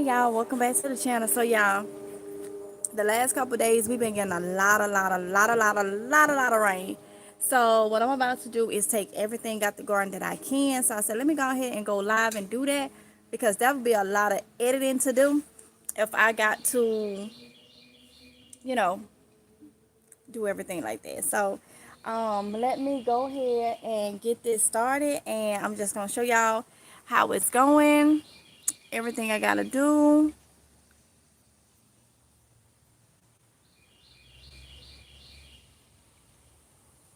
y'all, welcome back to the channel. So y'all, the last couple days we've been getting a lot of rain. So what I'm about to do is take everything out the garden that I can. So I said, let me go ahead and go live and do that, because that would be a lot of editing to do if I got to, you know, do everything like that. So let me go ahead and get this started, and I'm just gonna show y'all how it's going, everything I gotta do.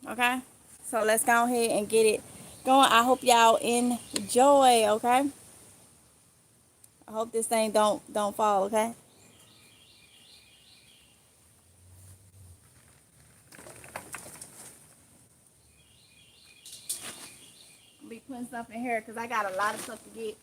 Okay, so let's go ahead and get it going. I hope y'all enjoy. Okay, I hope this thing don't fall. Okay, I'll be putting stuff in here because I got a lot of stuff to get.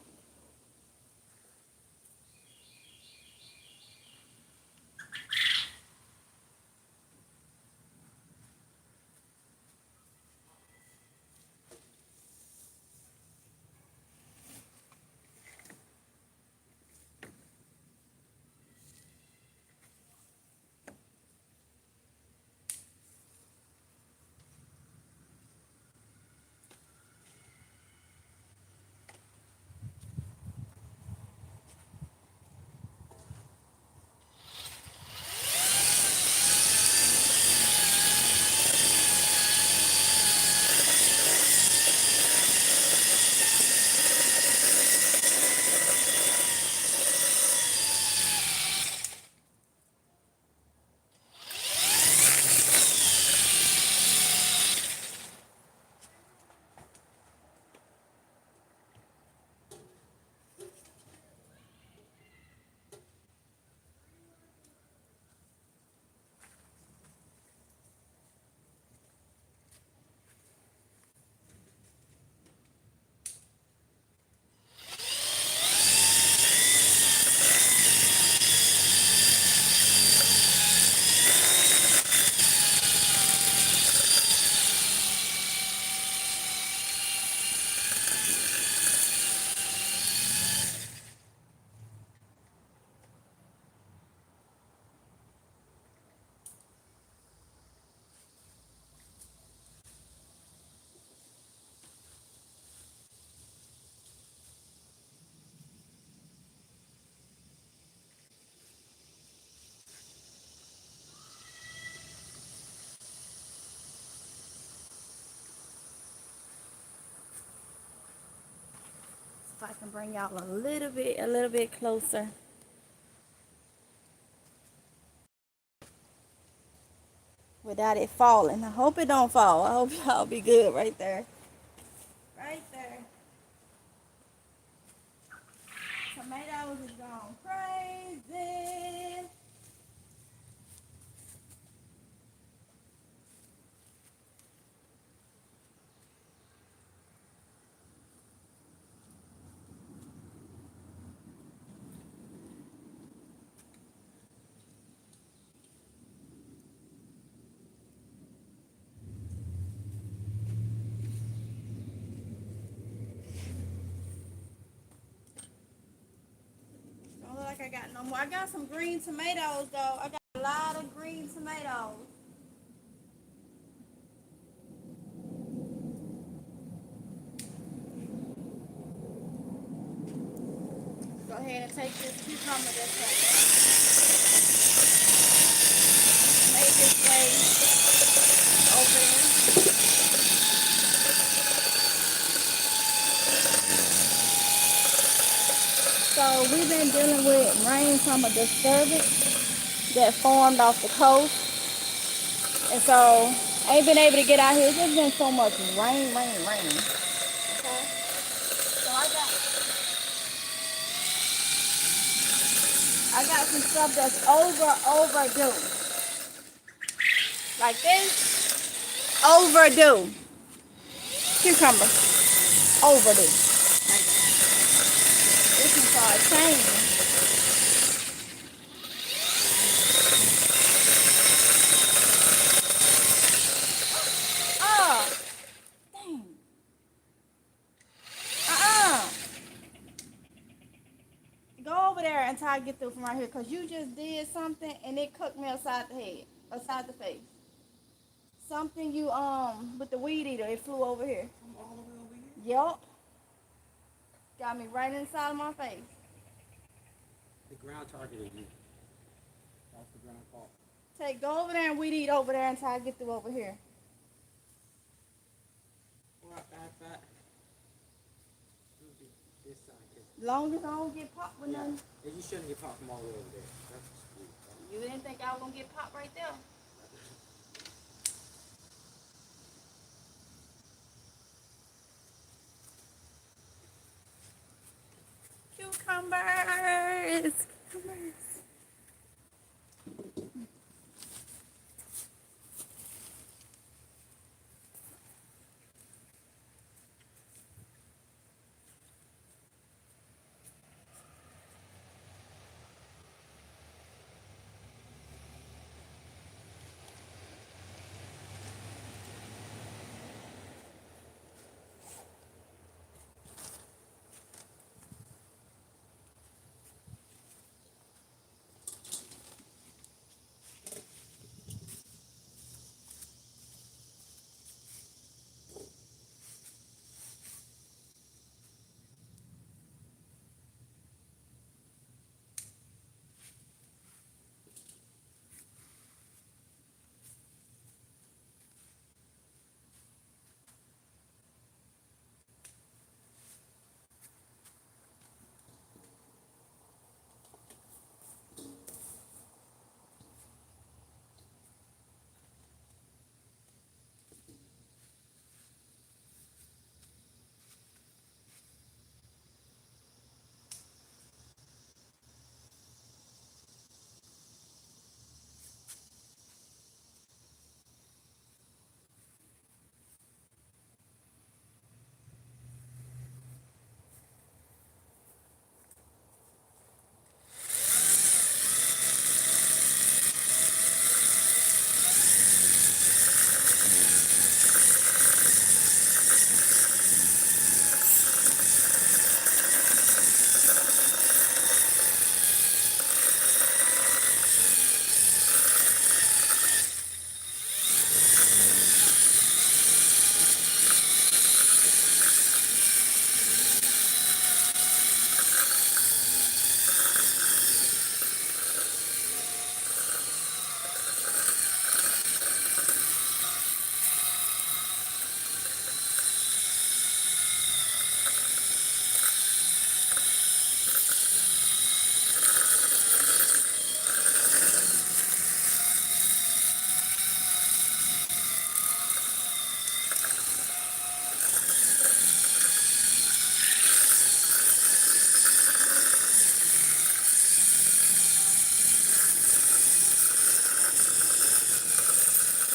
If I can bring y'all a little bit closer without it falling. I hope it don't fall. I hope y'all be good right there. Right there. Tomatoes is gone crazy. Don't look like I got no more. I got some green tomatoes though. I got a lot of green tomatoes. Go ahead and take this cucumber that's made this way over here. So we've been dealing with rain from a disturbance that formed off the coast. And so I ain't been able to get out here. It's just been so much rain. Okay? So I got some stuff that's overdue. Like this, overdue. Cucumber, overdue. Like this one started changing. Oh, dang. Uh-uh. Go over there and I get through from right here, because you just did something and it cooked me upside the head, upside the face. Something you, with the weed eater, it flew over here. I'm all the way over here? Yup. Got me right inside of my face. The ground targeted you. That's the ground fault. Go over there and weed eat over there until I get through over here. Back. This side. Long as I don't get popped with nothing. Yeah, you shouldn't get popped from all the way over there. That's cool. You didn't think I was going to get popped right there? Cucumbers.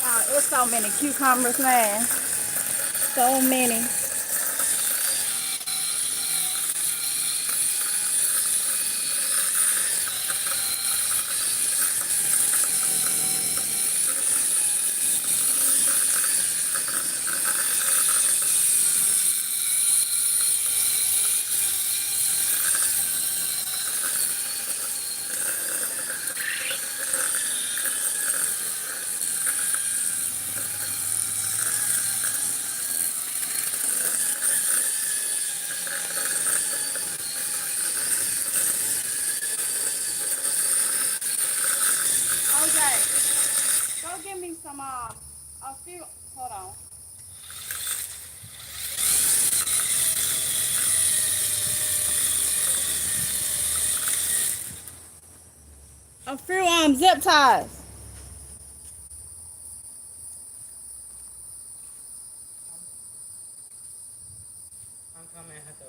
Wow, it's so many cucumbers, man. So many. Okay, go give me some, a few, hold on. A few, zip ties. I'm coming at the.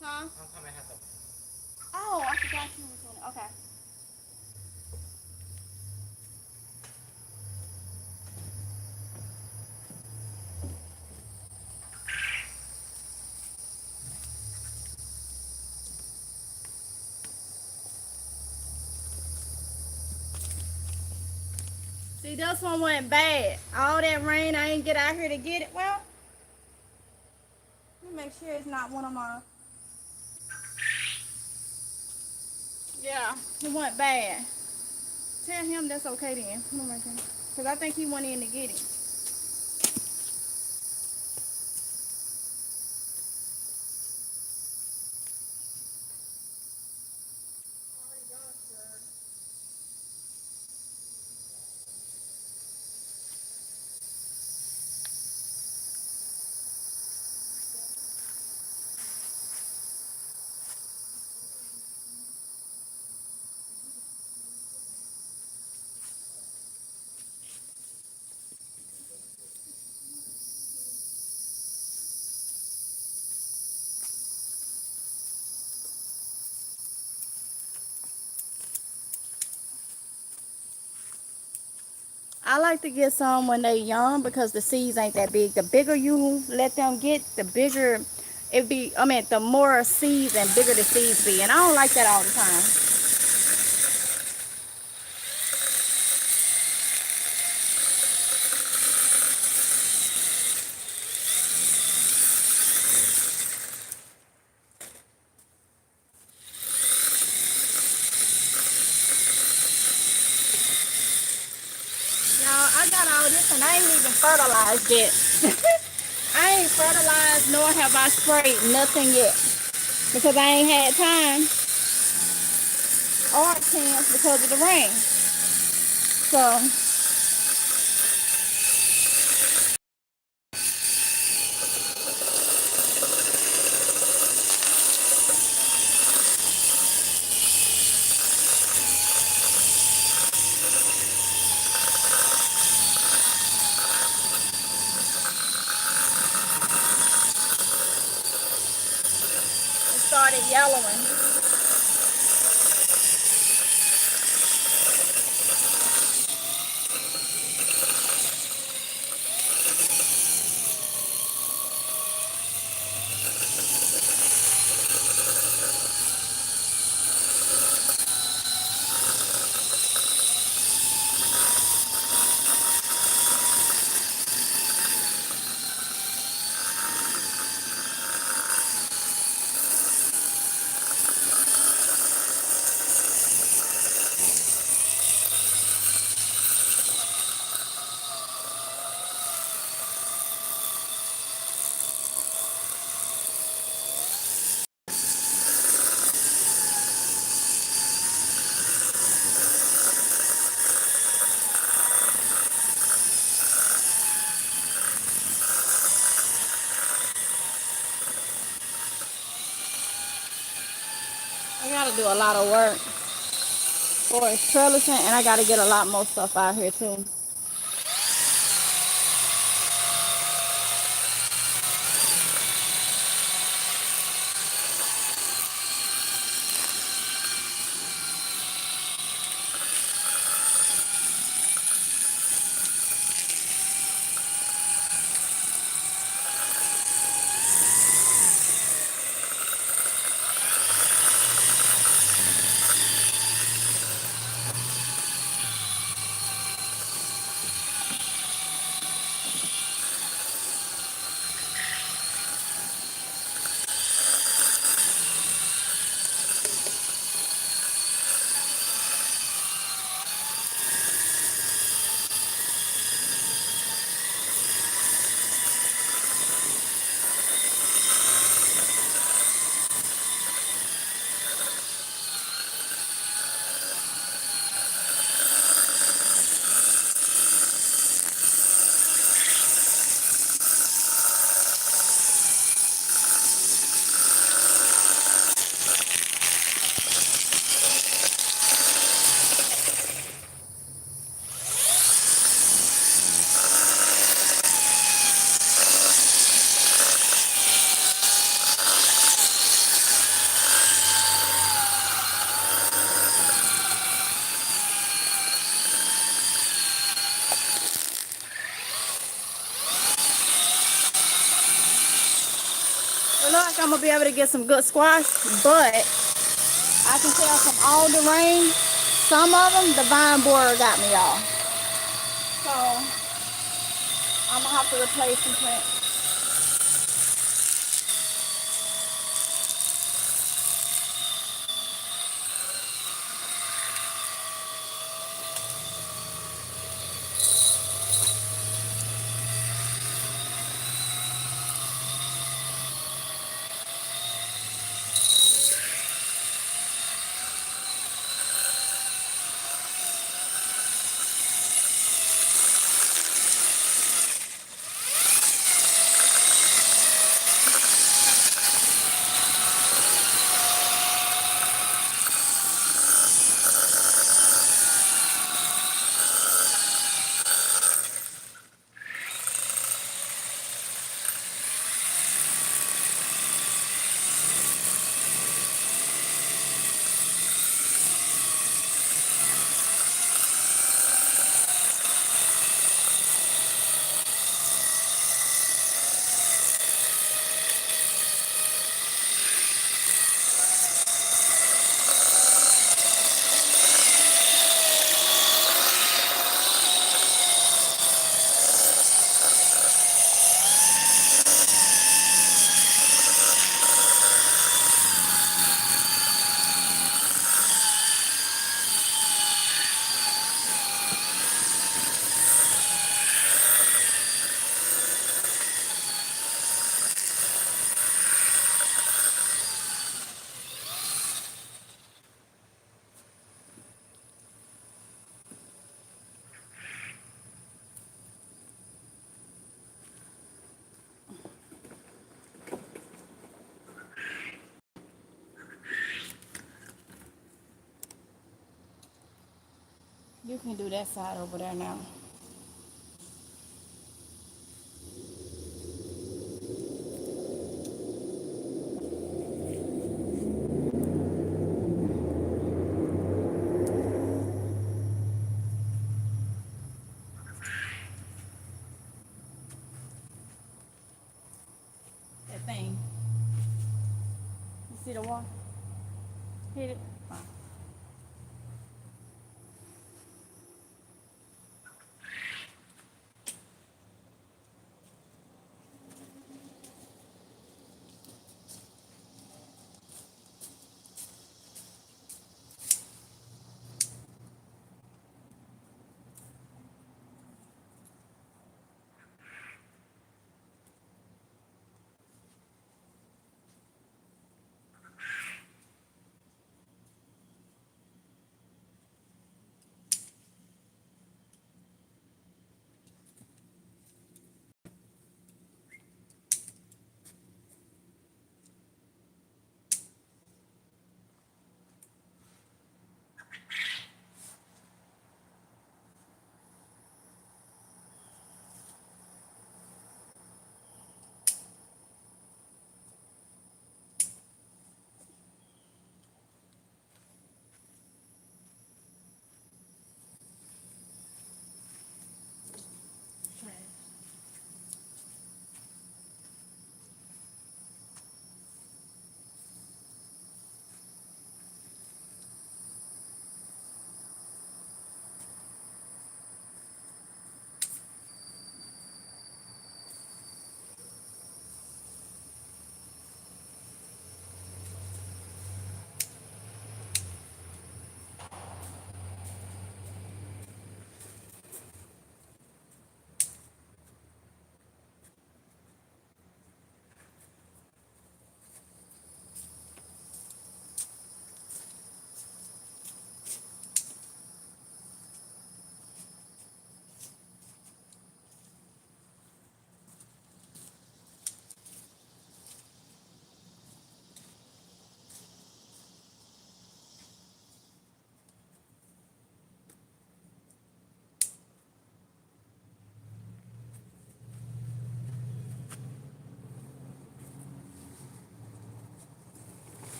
Huh? I'm coming at the. Oh, I forgot you was doing it. Okay. See, this one went bad. All that rain, I ain't get out here to get it. Well, let me make sure it's not one of my. Yeah, he went bad. Tell him that's okay then. Put him right there. Because I think he went in to get it. I like to get some when they young because the seeds ain't that big. The bigger you let them get, the bigger it be. I mean, the more seeds and bigger the seeds be. And I don't like that all the time. Y'all, I got all this and I ain't even fertilized yet. I ain't fertilized nor have I sprayed nothing yet because I ain't had time or chance because of the rain. So it started yellowing. I gotta do a lot of work for its trellising and I gotta get a lot more stuff out here too. It looks like I'm gonna be able to get some good squash, but I can tell from all the rain, some of them the vine borer got me off. So I'm gonna have to replace some plants. You can do that side over there now. That thing. You see the wall? Hit it. Oh.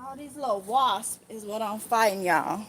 All these little wasps is what I'm fighting, y'all.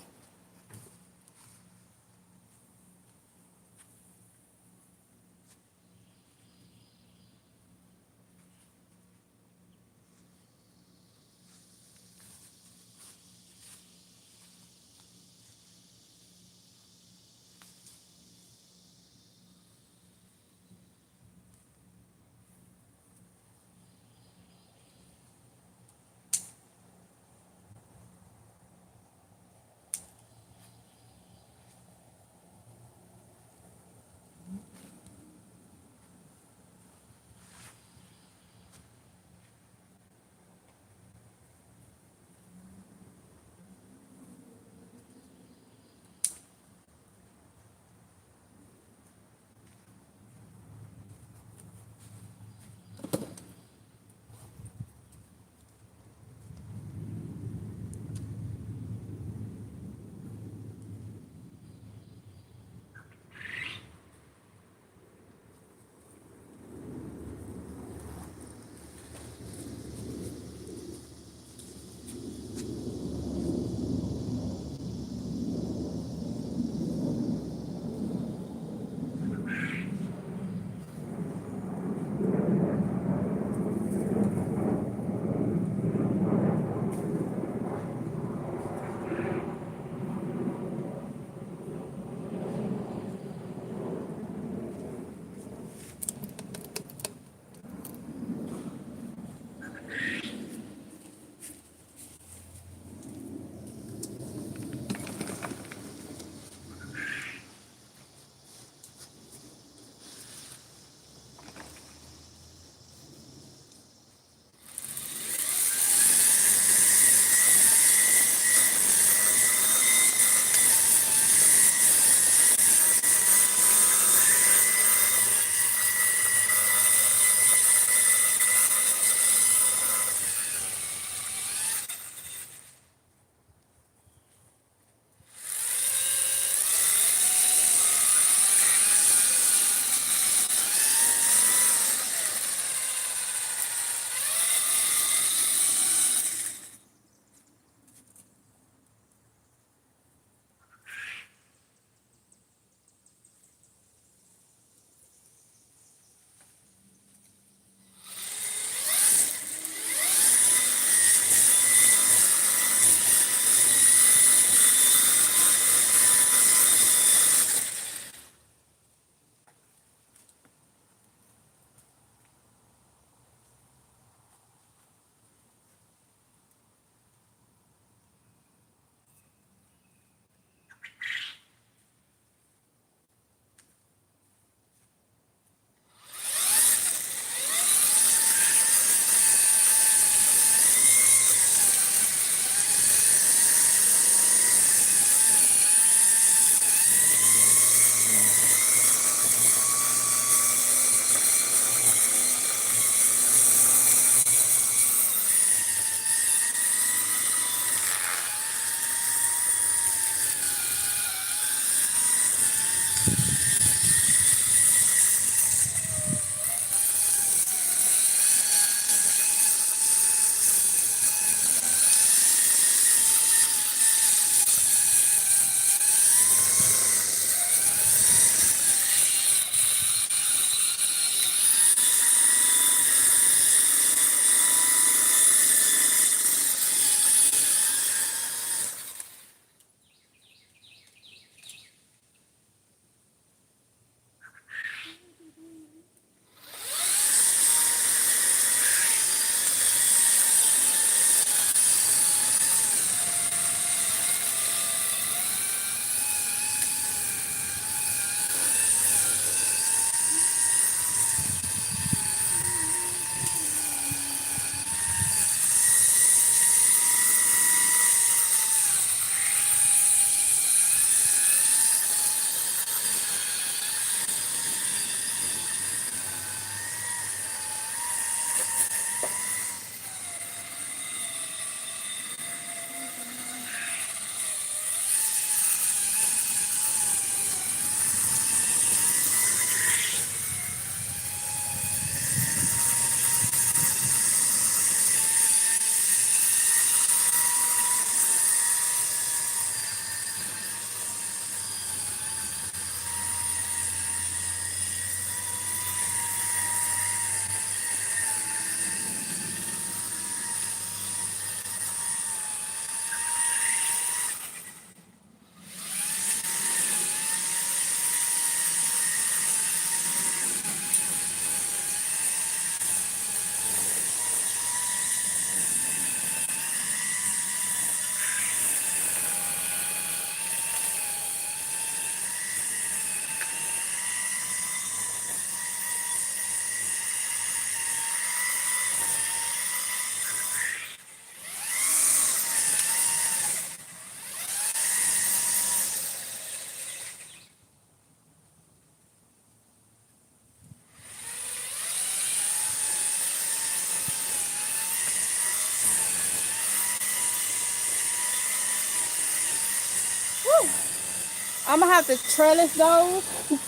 I'm gonna have to trellis those.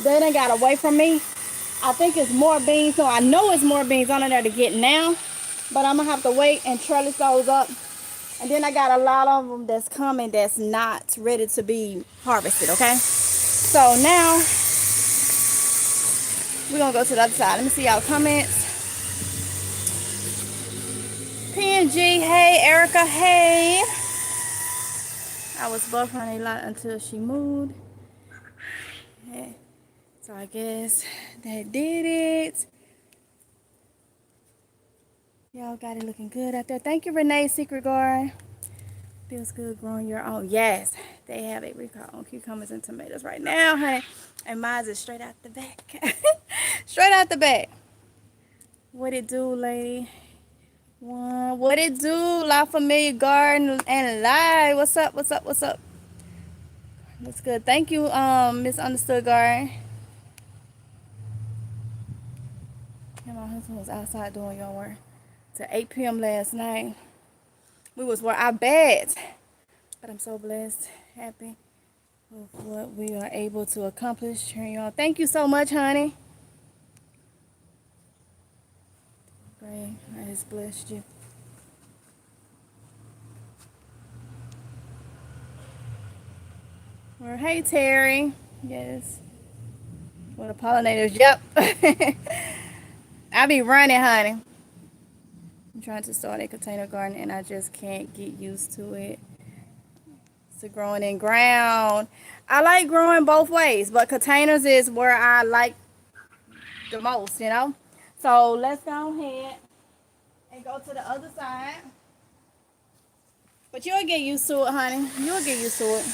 They done got away from me. I think it's more beans, so I know it's more beans on there to get now. But I'm gonna have to wait and trellis those up. And then I got a lot of them that's coming that's not ready to be harvested, okay? So now we're gonna go to the other side. Let me see y'all comments. PNG, hey. Erica, hey. I was buffering a lot until she moved. Yeah. So I guess that did it. Y'all got it looking good out there. Thank you, Renee, Secret Guard. Feels good growing your own. Yes, they have a recall on cucumbers and tomatoes right now, honey. And mine is straight out the back. Straight out the back. What it do, lady? What it do? La Familia Garden and Live. What's up? What's up? What's up? That's good. Thank you, Misunderstood Garden. Yeah, my husband was outside doing your work till 8 p.m. last night. We was where I bet. But I'm so blessed, happy with what we are able to accomplish. Y'all, thank you so much, honey. Great, I just blessed you. Well, hey, Terry. Yes. Well, the pollinators, yep. I be running, honey. I'm trying to start a container garden and I just can't get used to it. To growing in ground. I like growing both ways, but containers is where I like the most, you know? So let's go ahead and go to the other side. But you'll get used to it, honey. You'll get used to it.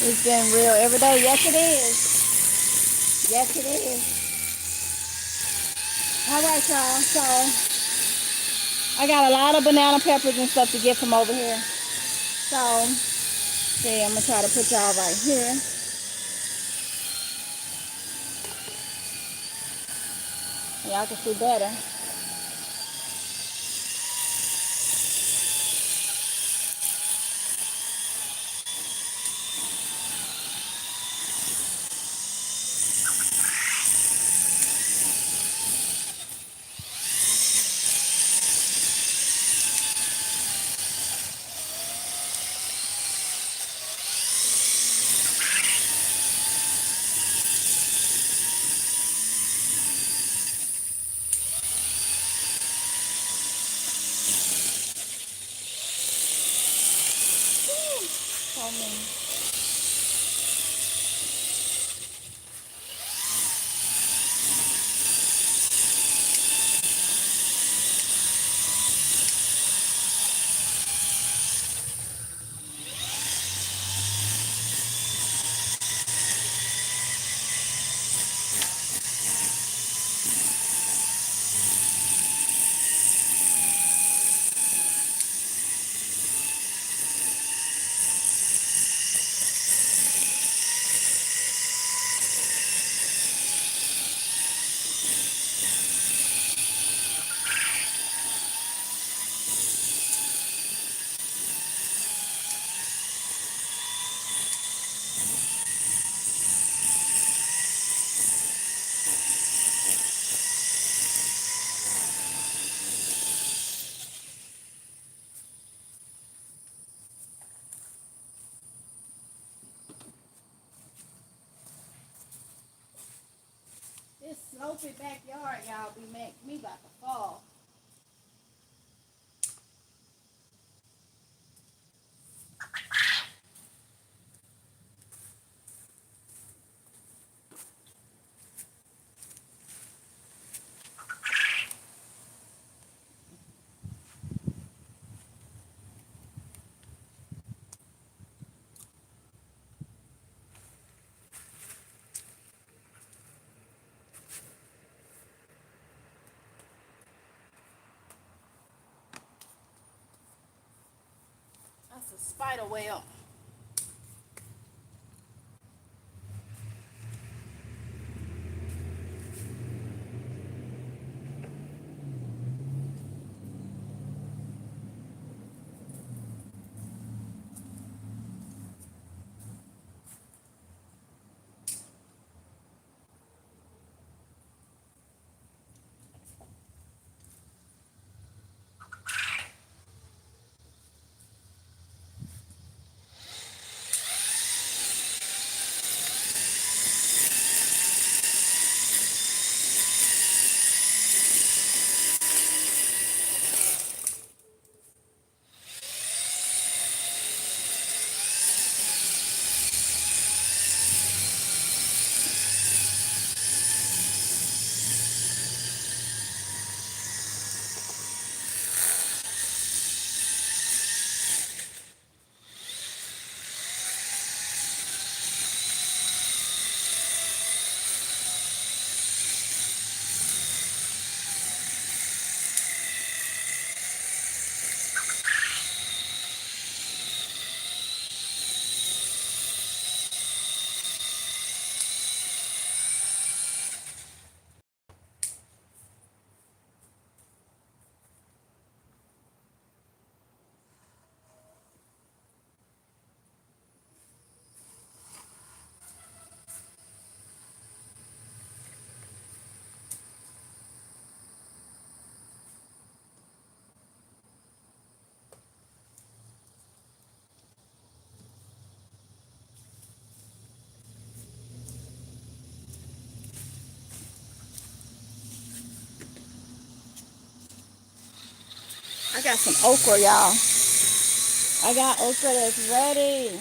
It's getting real every day. Yes, it is. Yes, it is. All right, y'all. So I got a lot of banana peppers and stuff to get from over here. So, see, I'm going to try to put y'all right here. Y'all can see better. So many. This slopey backyard, y'all, be make me about to fall. spider web. I got some okra, y'all. I got okra that's ready.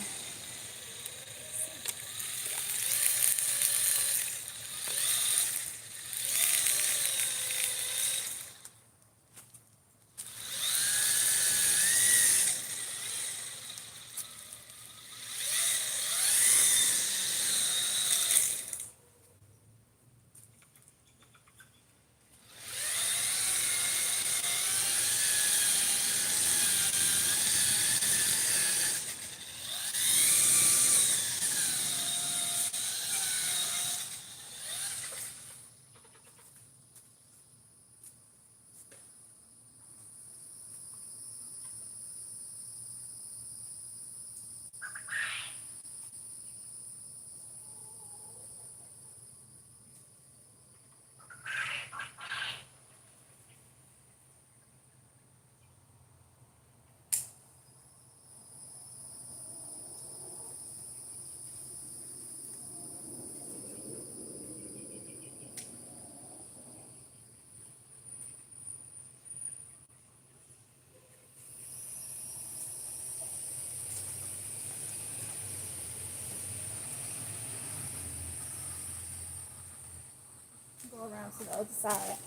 Go around to the other side.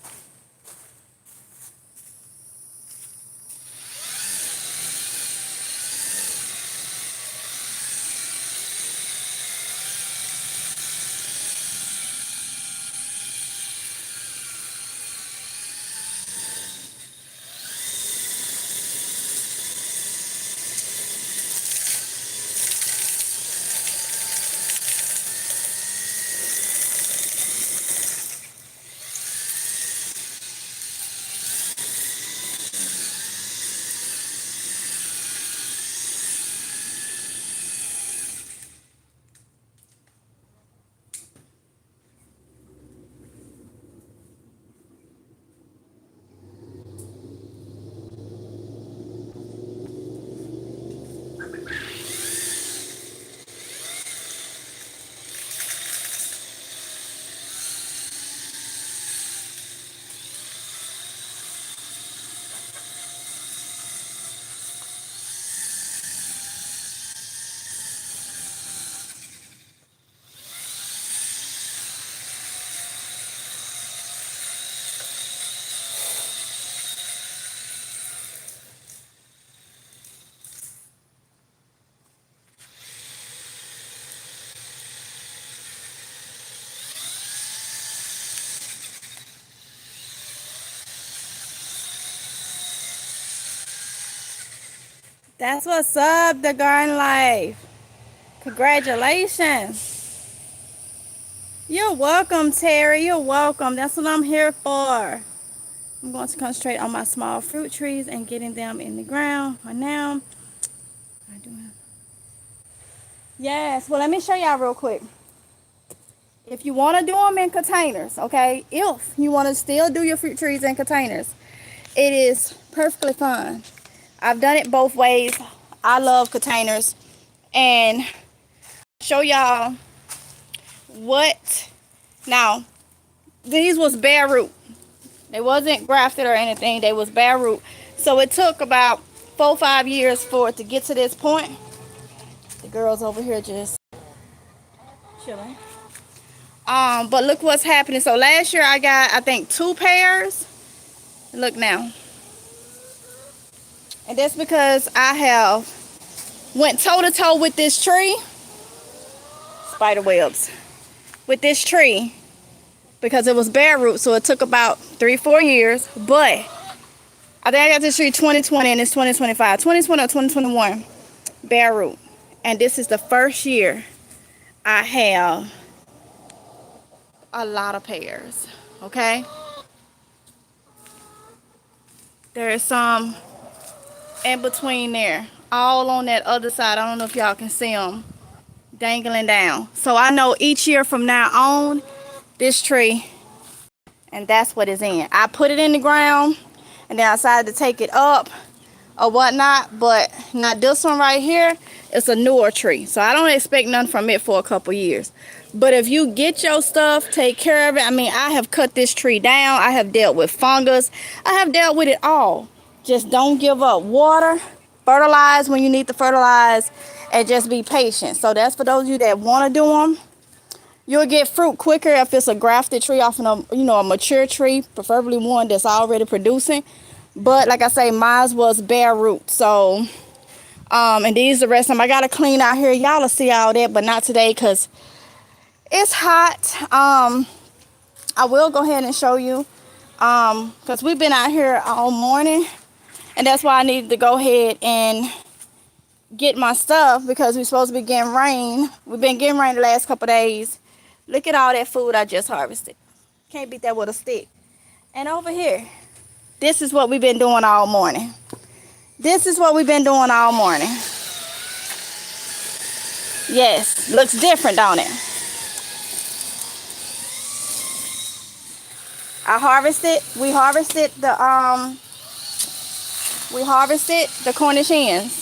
That's what's up, the garden life. Congratulations. You're welcome, Terry. You're welcome. That's what I'm here for. I'm going to concentrate on my small fruit trees and getting them in the ground right now. Yes, well, let me show y'all real quick. If you want to do them in containers, okay, if you want to still do your fruit trees in containers, it is perfectly fine. I've done it both ways. I love containers. And show y'all what. Now, these was bare root. They wasn't grafted or anything. They was bare root. So it took about 4-5 years for it to get to this point. The girls over here just chilling. But look what's happening. So last year I got, I think, 2 pairs. Look now. And that's because I have went toe to toe with this tree. Spider webs. With this tree. Because it was bare root. So it took about 3-4 years. But I think I got this tree 2020 and it's 2025. 2020 or 2021. Bare root. And this is the first year I have a lot of pears. Okay? There is some in between there. All on that other side. I don't know if y'all can see them dangling down. So I know each year from now on, this tree, and that's what it's in. I put it in the ground and then I decided to take it up or whatnot, but not this one right here. It's a newer tree, so I don't expect nothing from it for a couple years. But if you get your stuff, take care of it. I mean, I have cut this tree down. I have dealt with fungus. I have dealt with it all. Just don't give up. Water, fertilize when you need to fertilize, and just be patient. So that's for those of you that want to do them. You'll get fruit quicker if it's a grafted tree off of a mature tree, preferably one that's already producing. But like I say, mine was bare root. So, and these the rest of them. I gotta clean out here. Y'all will see all that, but not today because it's hot. I will go ahead and show you, because we've been out here all morning, and that's why I needed to go ahead and get my stuff because we're supposed to be getting rain. We've been getting rain the last couple days. Look at all that food I just harvested. Can't beat that with a stick. And over here, this is what we've been doing all morning. This is what we've been doing all morning. Yes, looks different, don't it? We harvested the Cornish hens.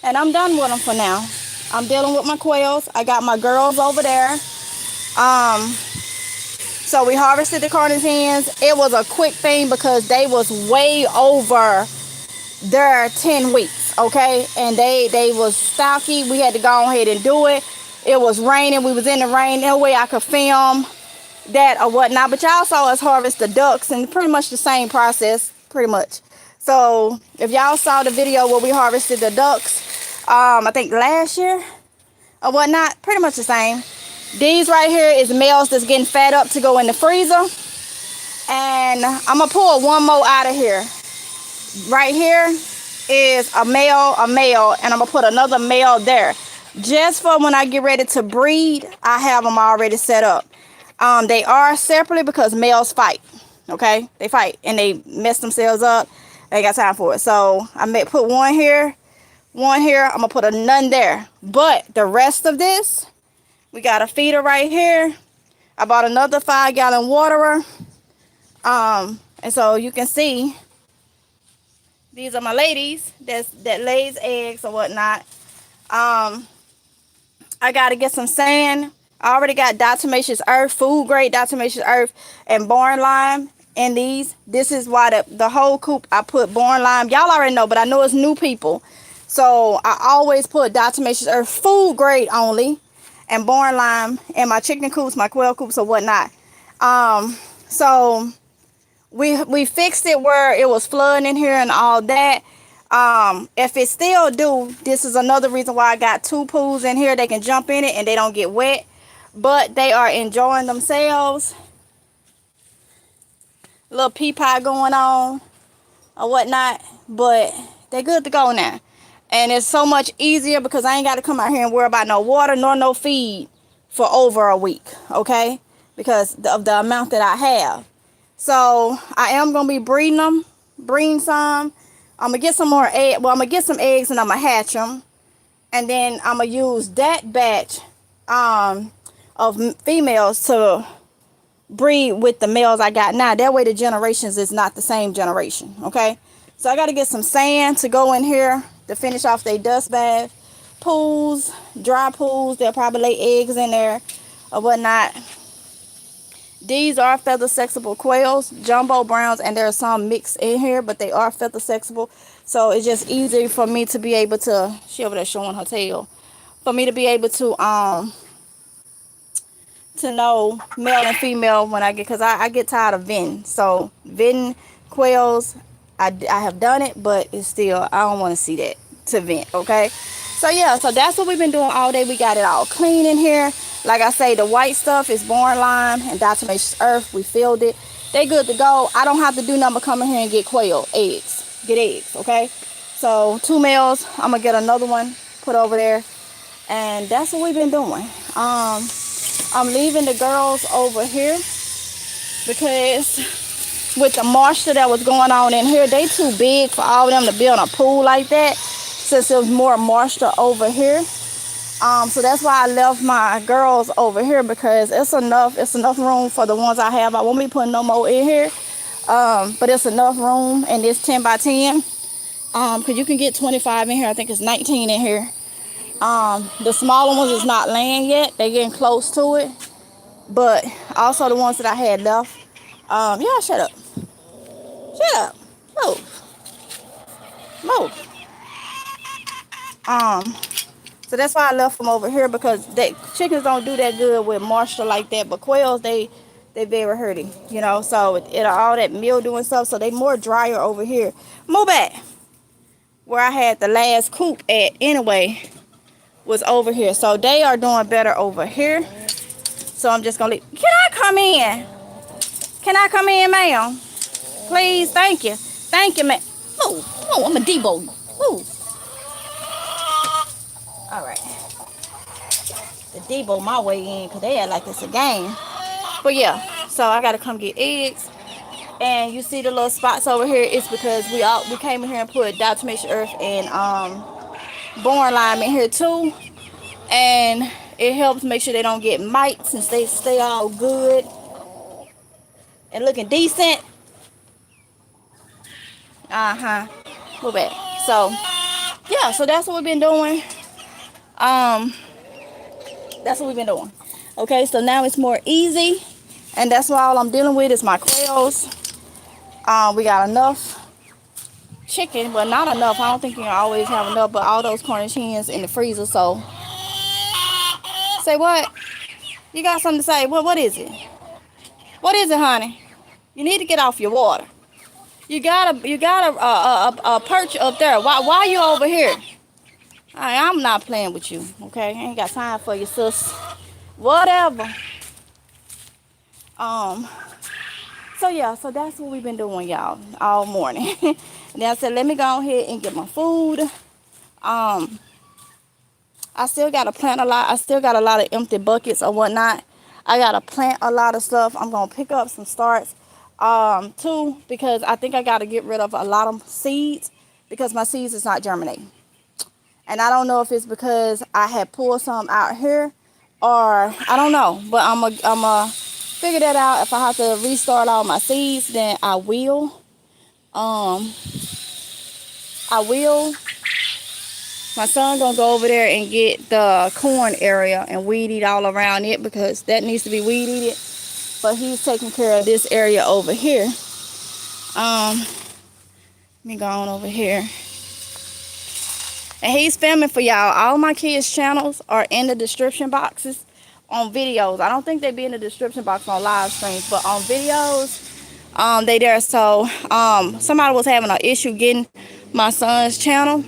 And I'm done with them for now. I'm dealing with my quails. I got my girls over there. So we harvested the Cornish hens. It was a quick thing because they was way over their 10 weeks, okay? And they was stocky. We had to go ahead and do it. It was raining. We was in the rain. No way I could film that or whatnot. But y'all saw us harvest the ducks, and pretty much the same process, pretty much. So if y'all saw the video where we harvested the ducks, I think last year or whatnot, pretty much the same. These right here is males that's getting fed up to go in the freezer. And I'm going to pull one more out of here. Right here is a male, and I'm going to put another male there. Just for when I get ready to breed, I have them already set up. They are separately because males fight, okay? They fight and they mess themselves up. They ain't got time for it. So I may put one here, I'm going to put a none there. But the rest of this, we got a feeder right here. I bought another 5-gallon waterer. And so you can see, these are my ladies that lays eggs or whatnot. I got to get some sand. I already got diatomaceous earth, food grade diatomaceous earth, and born lime in these. This is why the whole coop I put born lime. Y'all already know, but I know it's new people. So I always put diatomaceous earth, food grade only, and born lime in my chicken coops, my quail coops, or whatnot. So we fixed it where it was flooding in here and all that. If it still do, this is another reason why I got 2 pools in here. They can jump in it and they don't get wet, but they are enjoying themselves. A little pea pie going on or whatnot, but they're good to go now. And it's so much easier because I ain't got to come out here and worry about no water nor no feed for over a week, okay? Because of the amount that I have. So I am going to be breeding some. I'm going to get some more eggs. Well, I'm going to get some eggs and I'm going to hatch them. And then I'm going to use that batch of females to breed with the males I got now. That way the generations is not the same generation, okay? So I got to get some sand to go in here to finish off their dust bath. Pools, dry pools, they'll probably lay eggs in there or whatnot. These are feather sexable quails, jumbo browns, and there are some mixed in here, but they are feather sexable. So it's just easy for me to be able to, she over there showing her tail, for me to be able to know male and female when I get, because I get tired of venting. So venting quails, I have done it, but it's still, I don't want to see that to vent, okay? So yeah, so that's what we've been doing all day. We got it all clean in here. Like I say, the white stuff is born lime and diatomaceous earth. We filled it. They good to go. I don't have to do nothing but come in here and get quail eggs. Get eggs, okay? So 2 males. I'm going to get another one, put over there. And that's what we've been doing. I'm leaving the girls over here because with the moisture that was going on in here, they too big for all of them to build a pool like that, since there was more moisture over here. So that's why I left my girls over here, because it's enough room for the ones I have. I won't be putting no more in here, but it's enough room, and it's 10 by 10, because you can get 25 in here. I think it's 19 in here. The smaller ones is not laying yet. They're getting close to it, but also the ones that I had left. Yeah, shut up. Shut up. Move. Move. So that's why I left them over here, because chickens don't do that good with moisture like that. But quails, they very hurting, you know. So it all that mildew and stuff. So they more drier over here. Move back. Where I had the last coop at anyway was over here. So they are doing better over here. So I'm just gonna leave. Can I come in? Can I come in, ma'am? Please, thank you. Thank you, ma'am. Move. Move. I'm a Debo. Move. All right. The Debo my way in, because they act like it's a game. But yeah, so I got to come get eggs. And you see the little spots over here, it's because we came in here and put diatomaceous earth and born lime in here too. And it helps make sure they don't get mites, since they stay all good and looking decent. Move back. So yeah, so that's what we've been doing. That's what we've been doing. Okay, so now it's more easy, and that's why all I'm dealing with is my quails. We got enough chicken, but not enough. I don't think you can always have enough, but all those Cornish hens in the freezer. So say what? You got something to say? What is it? What is it, honey? You need to get off your water. You got a perch up there. Why you over here? I'm not playing with you, okay? I ain't got time for you, sis. Whatever. So yeah, so that's what we've been doing, y'all, all morning. And then I said, let me go ahead and get my food. I still gotta plant a lot. I still got a lot of empty buckets or whatnot. I gotta plant a lot of stuff. I'm gonna pick up some starts too, because I think I gotta get rid of a lot of seeds, because my seeds is not germinating. And I don't know if it's because I had pulled some out here, or I don't know, but I'm a figure that out. If I have to restart all my seeds, then I will. I will. My son gonna go over there and get the corn area and weed eat all around it, because that needs to be weed eated. But he's taking care of this area over here. Let me go on over here. And he's filming for y'all. All my kids' channels are in the description boxes on videos. I don't think they be in the description box on live streams, but on videos, they there. So somebody was having an issue getting my son's channel,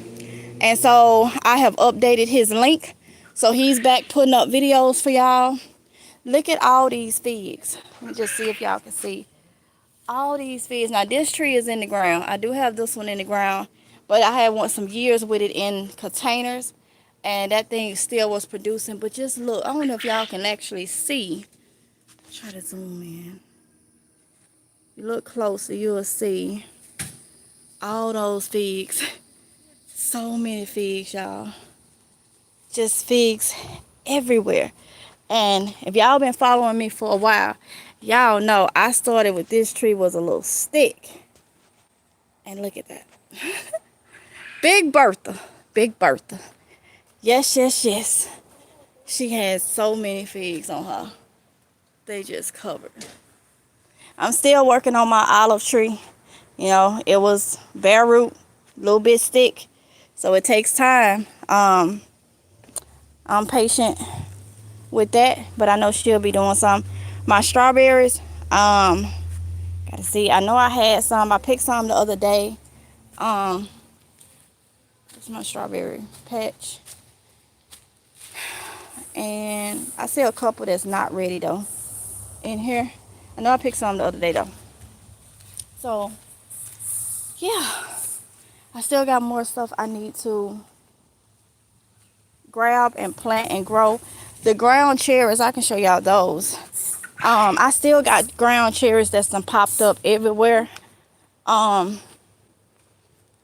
and so I have updated his link. So he's back putting up videos for y'all. Look at all these figs. Let me just see if y'all can see all these figs. Now this tree is in the ground. I do have this one in the ground, But I had went some years with it in containers, and that thing still was producing. But just look, I don't know if y'all can actually see. Try to zoom in. You look closer, you'll see all those figs. So many figs, y'all. Just figs everywhere. And if y'all been following me for a while, y'all know I started with this tree was a little stick. And look at that. Big Bertha. Big Bertha. Yes, yes, yes. She has so many figs on her. They just covered. I'm still working on my olive tree. You know, it was bare root, a little bit stick. So it takes time. I'm patient with that, but I know she'll be doing some. My strawberries, gotta see. I know I had some. I picked some the other day. It's my strawberry patch, and I see a couple that's not ready though in here. I know I picked some the other day though. So yeah, I still got more stuff I need to grab and plant and grow. The ground cherries, I can show y'all those. I still got ground cherries that's done popped up everywhere.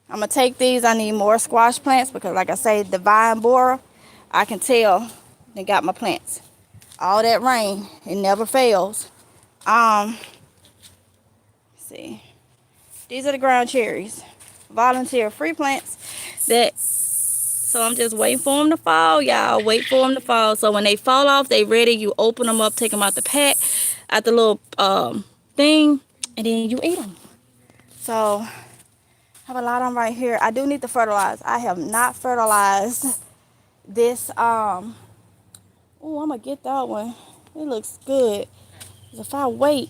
I'm gonna take these. I need more squash plants because, like I say, the vine borer, I can tell they got my plants. All that rain, it never fails. Let's see, these are the ground cherries, volunteer free plants. So I'm just waiting for them to fall, y'all. Wait for them to fall. So when they fall off, they ready. You open them up, take them out the pack, out the little thing, and then you eat them. So I have a lot of them right here. I do need to fertilize. I have not fertilized this. Oh, I'm gonna get that one. It looks good. If I wait,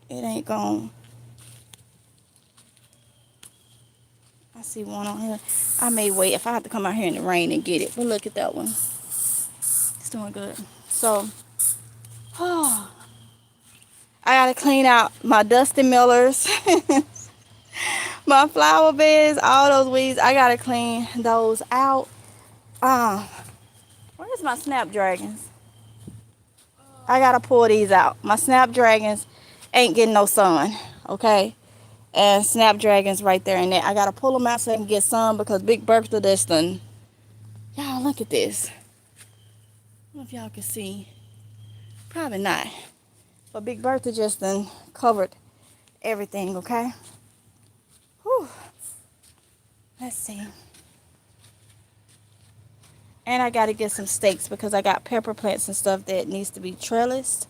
it ain't gone. I see one on here. I may wait if I have to come out here in the rain and get it. But look at that one. It's doing good. So, I gotta clean out my Dusty Millers, my flower beds, all those weeds. I gotta clean those out. Where's my snapdragons? I gotta pull these out. My snapdragons ain't getting no sun, okay? And snapdragons right there and there. I gotta pull them out so I can get sun because Big Bertha this done. Y'all look at this. I don't know if y'all can see. Probably not. But Big Bertha just done covered everything, okay? Whew. Let's see. And I got to get some stakes because I got pepper plants and stuff that needs to be trellised.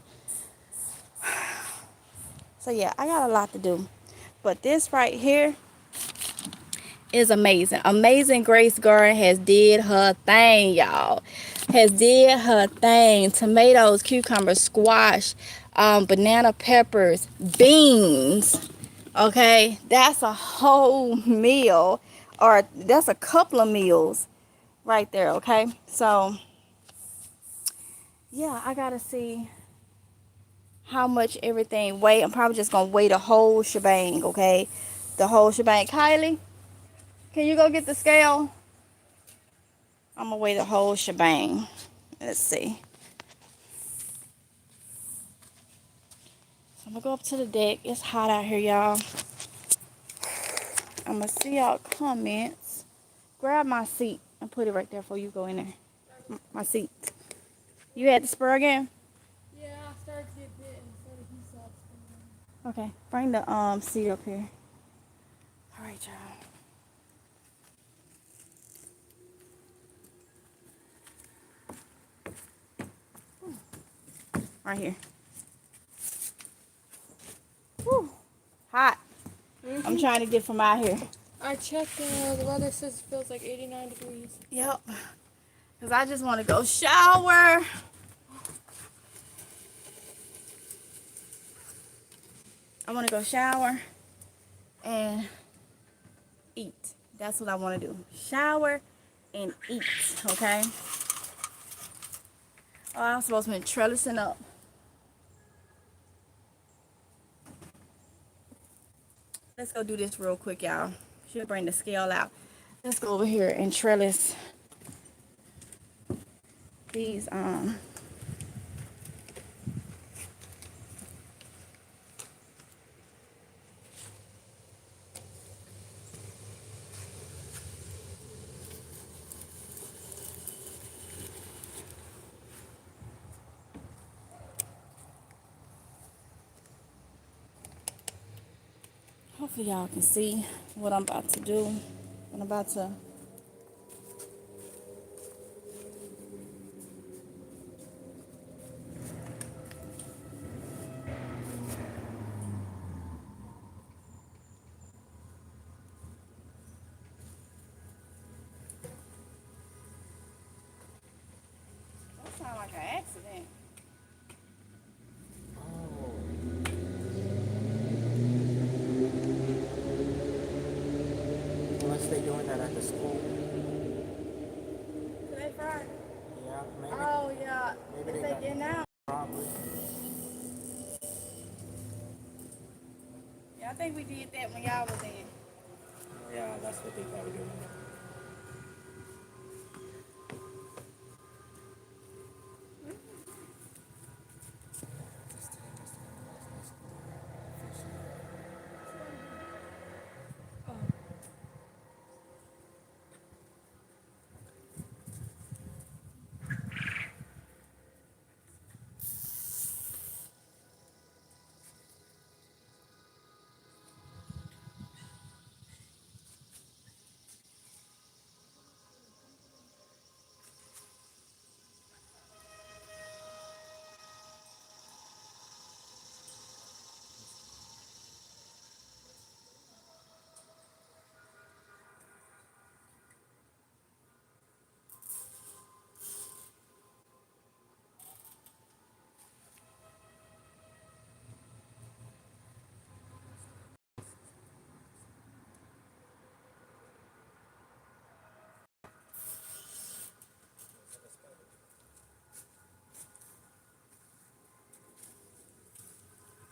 So yeah, I got a lot to do. But this right here is amazing. Amazing Grace Garden has did her thing, y'all. Has did her thing. Tomatoes, cucumbers, squash, banana peppers, beans. Okay, that's a whole meal, or that's a couple of meals right there. Okay, so yeah, I gotta see how much everything weigh. I'm probably just gonna weigh the whole shebang. Okay, the whole shebang. Kylie, can you go get the scale? I'm gonna weigh the whole shebang. Let's see. So I'm gonna go up to the deck. It's hot out here, y'all. I'm gonna see y'all comments. Grab my seat and put it right there before you go in there. My seat. You had the spur again? Yeah, I started to get bitten, so he stopped. Okay. Bring the seat up here. All right, y'all. Right here. Whew. Hot. I'm trying to get from out here. I checked, the weather says it feels like 89 degrees. Yep. Because I just want to go shower. I want to go shower and eat. That's what I want to do. Shower and eat, okay? Oh, I'm supposed to be trellising up. Let's go do this real quick, y'all. Should bring the scale out. Let's go over here and trellis these hopefully y'all can see what I'm about to do. I'm about to that sound like an accident. Oh. Unless they're doing that at the school. Today Friday. Yeah, maybe. Oh yeah. Maybe If they they got getting out. probably. Yeah, I think we did that when y'all was in. Yeah, that's what they probably doing.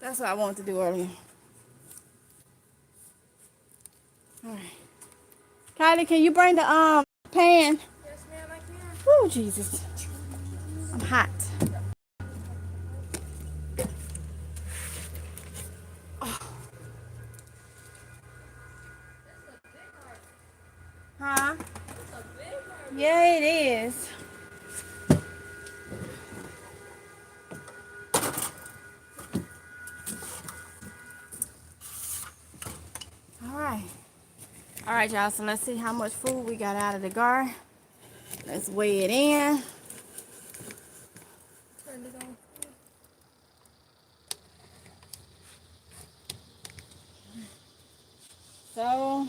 That's what I wanted to do earlier. All right. Kylie, can you bring the pan? Yes, ma'am, I can. Oh Jesus. I'm hot. Huh? Yeah, it is. All right. All right, y'all. So let's see how much food we got out of the garden. Let's weigh it in. Turned it on. So,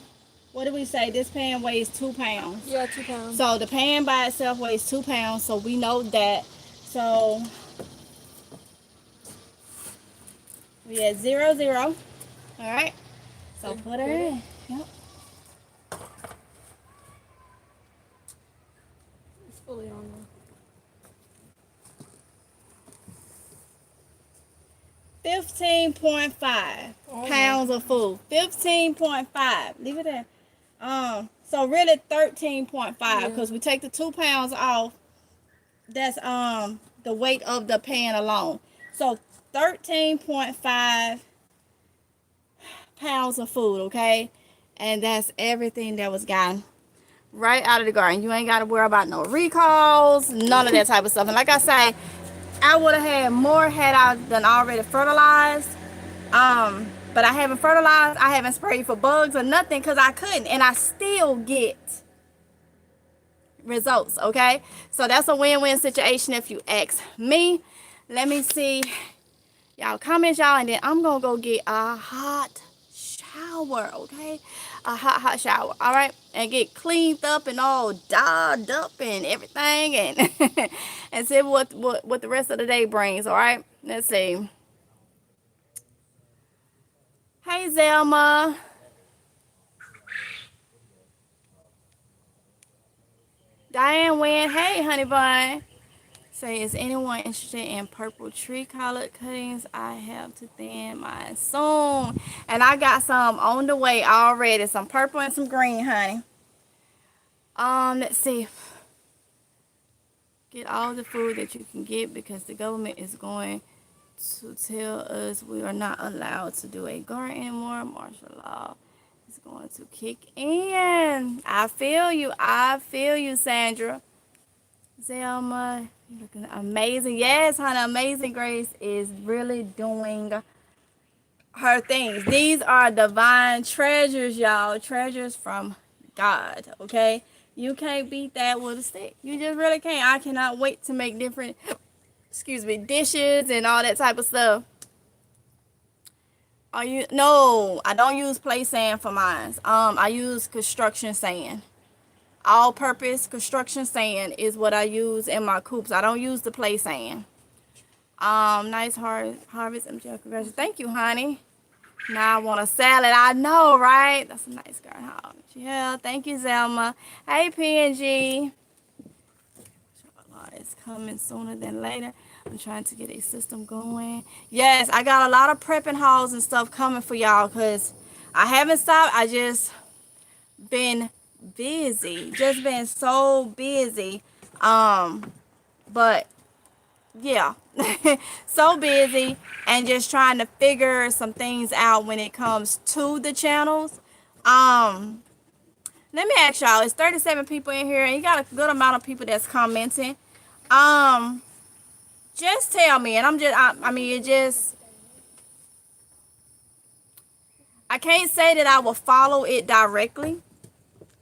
what did we say? This pan weighs 2 pounds. Yeah, 2 pounds. So the pan by itself weighs 2 pounds. So we know that. So we at 0, 0. All right. So put her in. Yep. It's fully on now. 15.5 pounds of food. 15.5. Leave it there. So really 13.5 because we take the 2 pounds off. That's the weight of the pan alone. So 13.5 pounds of food, okay? And that's everything that was gotten right out of the garden. You ain't got to worry about no recalls, none of that type of stuff. And like I say, I would have had more had I done already fertilized. But I haven't fertilized. I haven't sprayed for bugs or nothing because I couldn't. And I still get results, okay? So that's a win-win situation if you ask me. Let me see. Y'all comment, y'all, and then I'm going to go get a hot shower, okay? A hot shower, all right? And get cleaned up and all dolled up and everything and and see what the rest of the day brings, all right? Let's see. Hey, Zelma. Diane Wynn. Hey, honey bun. Say, is anyone interested in purple tree color cuttings? I have to thin mine soon. And I got some on the way already. Some purple and some green, honey. Let's see. Get all the food that you can get because the government is going to tell us we are not allowed to do a garden anymore. Martial law is going to kick in. I feel you. I feel you, Sandra. Zelma, you looking amazing. Yes, honey, Amazing Grace is really doing her things. These are divine treasures, y'all. Treasures from God, okay? You can't beat that with a stick. You just really can't. I cannot wait to make different, dishes and all that type of stuff. No, I don't use play sand for mine. I use construction sand. All purpose construction sand is what I use in my coops. I don't use the play sand. Nice harvest, MJ. Congratulations. Thank you, honey. Now I want a salad. I know, right? That's a nice garden. Yeah, thank you, Zelma. Hey, PNG. It's coming sooner than later. I'm trying to get a system going. Yes, I got a lot of prepping hauls and stuff coming for y'all because I haven't stopped. I just been busy. Just been so busy. But yeah, so busy and just trying to figure some things out when it comes to the channels. Let me ask y'all, it's 37 people in here and you got a good amount of people that's commenting. Just tell me, and I can't say that I will follow it directly.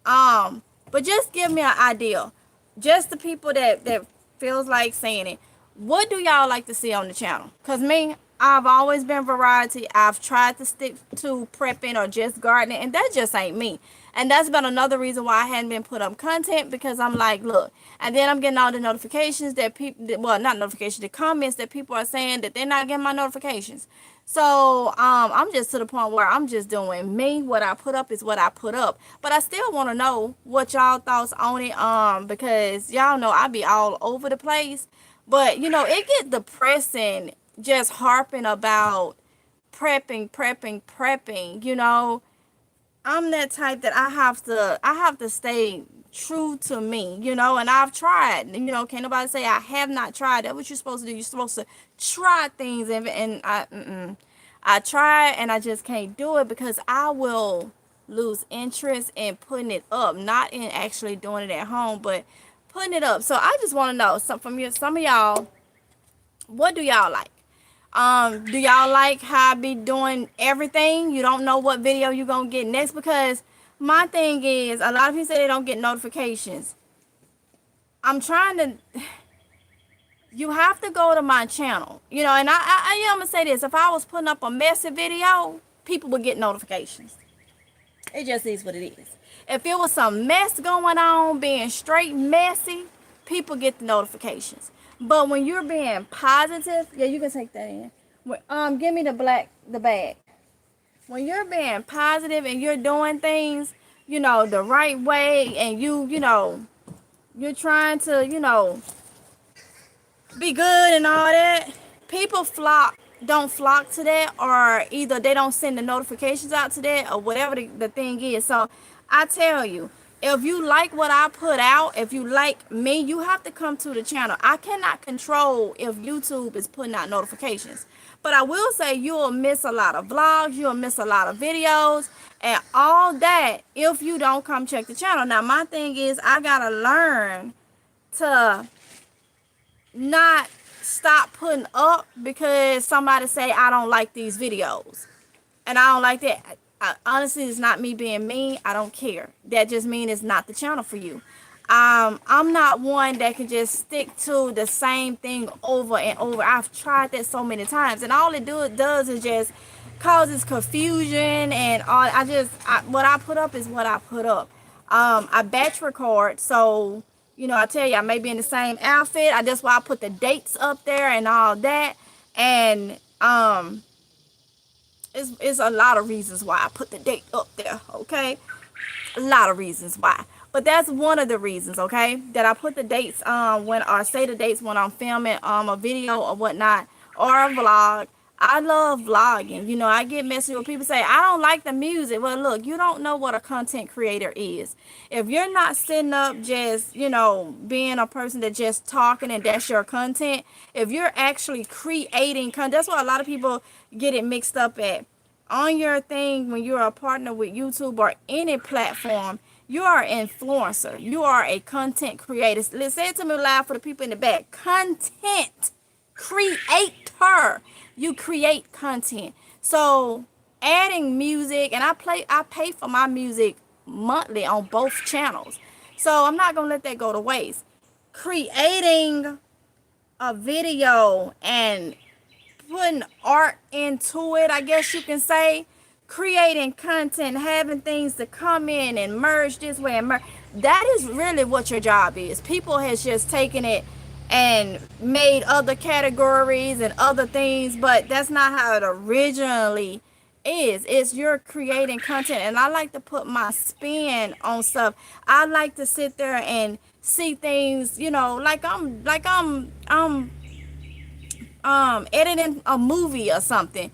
But just give me an idea. Just the people that feels like saying it. What do y'all like to see on the channel? Because me, I've always been variety. I've tried to stick to prepping or just gardening, and that just ain't me. And that's been another reason why I hadn't been put up content, because I'm like, look, and then I'm getting all the notifications that people, well, not notifications, the comments that people are saying that they're not getting my notifications. So I'm just to the point where I'm just doing me. What I put up is what I put up. But I still want to know what y'all thoughts on it, because y'all know I be all over the place. But it get depressing just harping about prepping. I'm that type that I have to stay true to me, and I've tried. Can't nobody say I have not tried. That's what you're supposed to do. You're supposed to try things, and I try and I just can't do it because I will lose interest in putting it up, not in actually doing it at home, but putting it up. So I just want to know some of y'all, what do y'all like? Do y'all like how I be doing everything? You don't know what video you gonna get next, because my thing is, a lot of people say they don't get notifications. I'm trying to, you have to go to my channel, and I'm gonna say this, if I was putting up a messy video, people would get notifications. It just is what it is. If it was some mess going on, being straight messy, people get the notifications. But when you're being positive, yeah, you can take that in. Give me the bag. When you're being positive and you're doing things, the right way, and you're trying to, be good and all that, people don't flock to that, or either they don't send the notifications out to that, or whatever the thing is. So I tell you, if you like what I put out, if you like me, you have to come to the channel. I cannot control if YouTube is putting out notifications, but I will say you'll miss a lot of vlogs, you'll miss a lot of videos and all that if you don't come check the channel. Now my thing is, I gotta learn to not stop putting up because somebody say I don't like these videos, and I don't like that. Honestly, it's not me being mean. I don't care. That just means it's not the channel for you. I'm not one that can just stick to the same thing over and over. I've tried that so many times, and all it does is just causes confusion and all. What I put up is what I put up. I batch record, so I tell you, I may be in the same outfit. That's why I put the dates up there and all that, and it's a lot of reasons why I put the date up there, okay? A lot of reasons why. But that's one of the reasons, okay, that I put the dates when, or say the dates when I'm filming a video or whatnot, or a vlog. I love vlogging. You know, I get messy with people say, I don't like the music. Well, look, you don't know what a content creator is. If you're not sitting up just, you know, being a person that just talking and that's your content, if you're actually creating content, that's what a lot of people get it mixed up at. On your thing, when you're a partner with YouTube or any platform, you are an influencer. You are a content creator. Let's say it to me loud for the people in the back. Content creator. You create content. So adding music, and I pay for my music monthly on both channels. So I'm not gonna let that go to waste. Creating a video and putting art into it, I guess you can say, creating content, having things to come in and merge this way and merge. That is really what your job is. People has just taken it and made other categories and other things, but that's not how it originally is. It's you're creating content, and I like to put my spin on stuff. I like to sit there and see things, you know, like I'm editing a movie or something.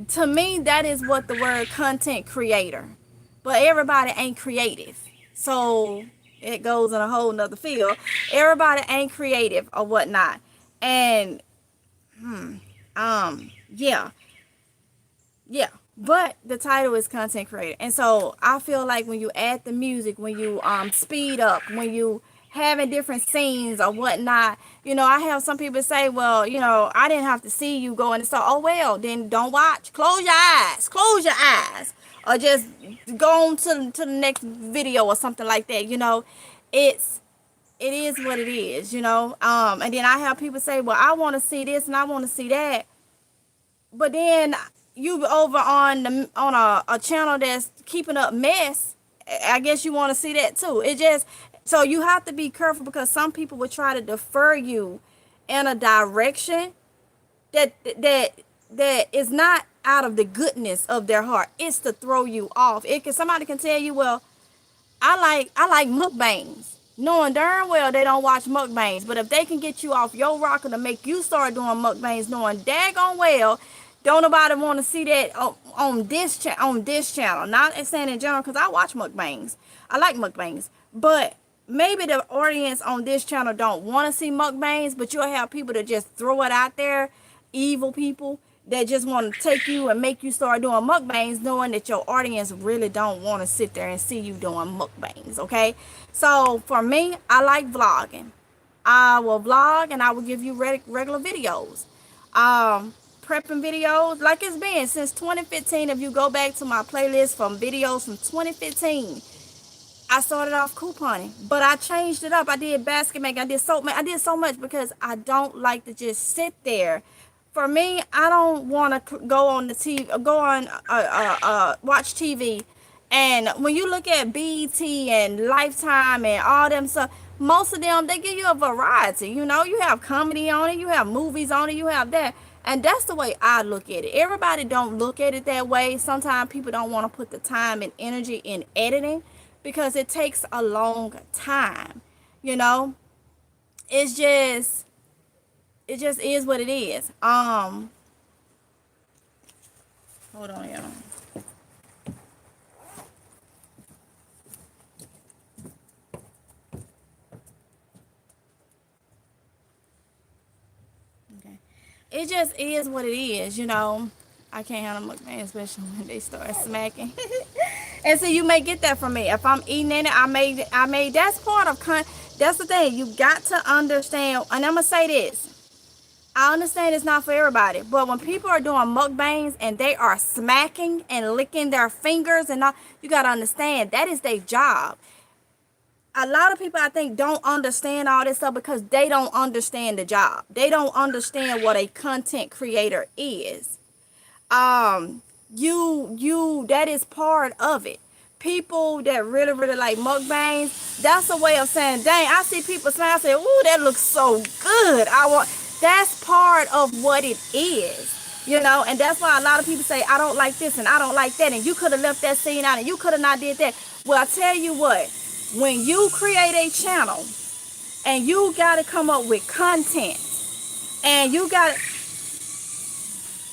To me, that is what the word content creator. But everybody ain't creative. So it goes in a whole nother field. Everybody ain't creative or whatnot. And yeah. Yeah. But the title is content creator. And so I feel like when you add the music, when you speed up, when you having different scenes or whatnot, you know, I have some people say, well, you know, I didn't have to see you go in the store. Oh, well, then don't watch. Close your eyes. Close your eyes. Or just go on to the next video or something like that. You know, it is what it is, you know. And then I have people say, well, I want to see this and I want to see that. But then you over on a channel that's keeping up mess. I guess you want to see that too. It just, so you have to be careful, because some people will try to defer you in a direction that is not out of the goodness of their heart. It's to throw you off. Somebody can tell you, well, I like mukbangs, knowing darn well they don't watch mukbangs. But if they can get you off your rocker to make you start doing mukbangs, knowing daggone well don't nobody want to see that on this channel. Not saying in general, because I watch mukbangs. I like mukbangs. But maybe the audience on this channel don't want to see mukbangs, but you'll have people that just throw it out there, evil people that just want to take you and make you start doing mukbangs, knowing that your audience really don't want to sit there and see you doing mukbangs, okay? So for me, I like vlogging. I will vlog and I will give you regular videos. Prepping videos like it's been since 2015. If you go back to my playlist from videos from 2015, I started off couponing, but I changed it up. I did basket making. I did so much because I don't like to just sit there. For me, I don't want to go on the TV, go on watch TV. And when you look at BET and Lifetime and all them stuff, most of them, they give you a variety. You know, you have comedy on it, you have movies on it, you have that. And that's the way I look at it. Everybody don't look at it that way. Sometimes people don't want to put the time and energy in editing because it takes a long time. You know, it just is what it is. Hold on, y'all. Okay. It just is what it is, you know. I can't handle mukbang, especially when they start smacking. And so you may get that from me. If I'm eating in it, I made that's part of that's the thing. You got to understand, and I'm gonna say this. I understand it's not for everybody, but when people are doing mukbangs and they are smacking and licking their fingers and all, you gotta understand that is their job. A lot of people, I think, don't understand all this stuff because they don't understand the job. They don't understand what a content creator is. That is part of it. People that really like mukbangs, that's a way of saying, dang, I see people smile, I say, ooh, that looks so good. That's part of what it is, you know. And that's why a lot of people say, I don't like this and I don't like that, and you could have left that scene out and you could have not did that. Well, I tell you what, when you create a channel and you got to come up with content and you got,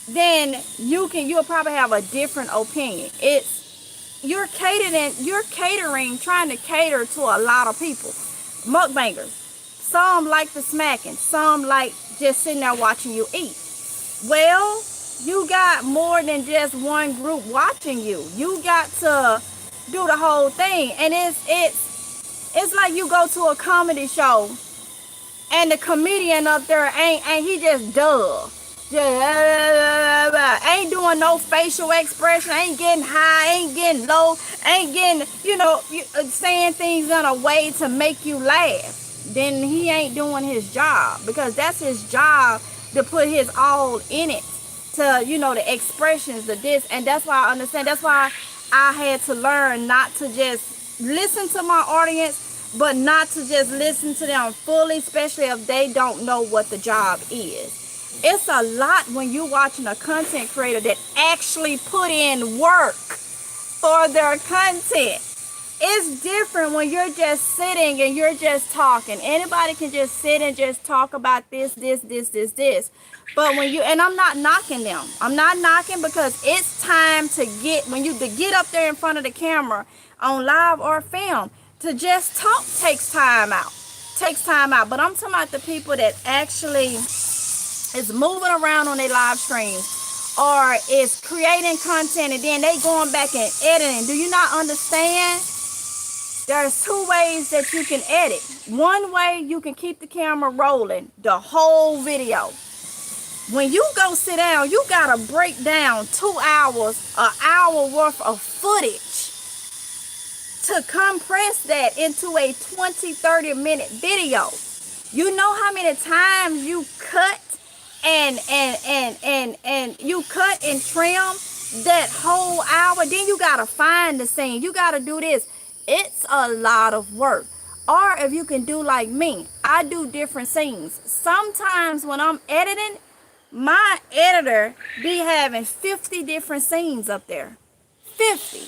then you'll probably have a different opinion. You're catering, trying to cater to a lot of people. Mukbangers. Some like the smacking. Some like just sitting there watching you eat. Well, you got more than just one group watching you. You got to do the whole thing. And it's like you go to a comedy show and the comedian up there ain't he just duh. Just ain't doing no facial expression, ain't getting high, ain't getting low, ain't getting, saying things in a way to make you laugh. Then he ain't doing his job, because that's his job, to put his all in it, to, the expressions of this. And that's why I understand. That's why I had to learn not to just listen to my audience, but not to just listen to them fully, especially if they don't know what the job is. It's a lot when you're watching a content creator that actually put in work for their content. It's different when you're just sitting and you're just talking. Anybody can just sit and just talk about this. But and I'm not knocking them. I'm not knocking, because it's time to get up there in front of the camera on live or film. To just talk takes time out. But I'm talking about the people that actually is moving around on their live streams, or is creating content and then they going back and editing. Do you not understand? There's two ways that you can edit. One way, you can keep the camera rolling the whole video. When you go sit down, you gotta break down 2 hours, an hour worth of footage to compress that into a 20-30 minute video. You know how many times you cut and you cut and trim that whole hour? Then you gotta find the scene, you gotta do this. It's a lot of work. Or if you can do like me, I do different scenes. Sometimes when I'm editing, my editor be having 50 different scenes up there. 50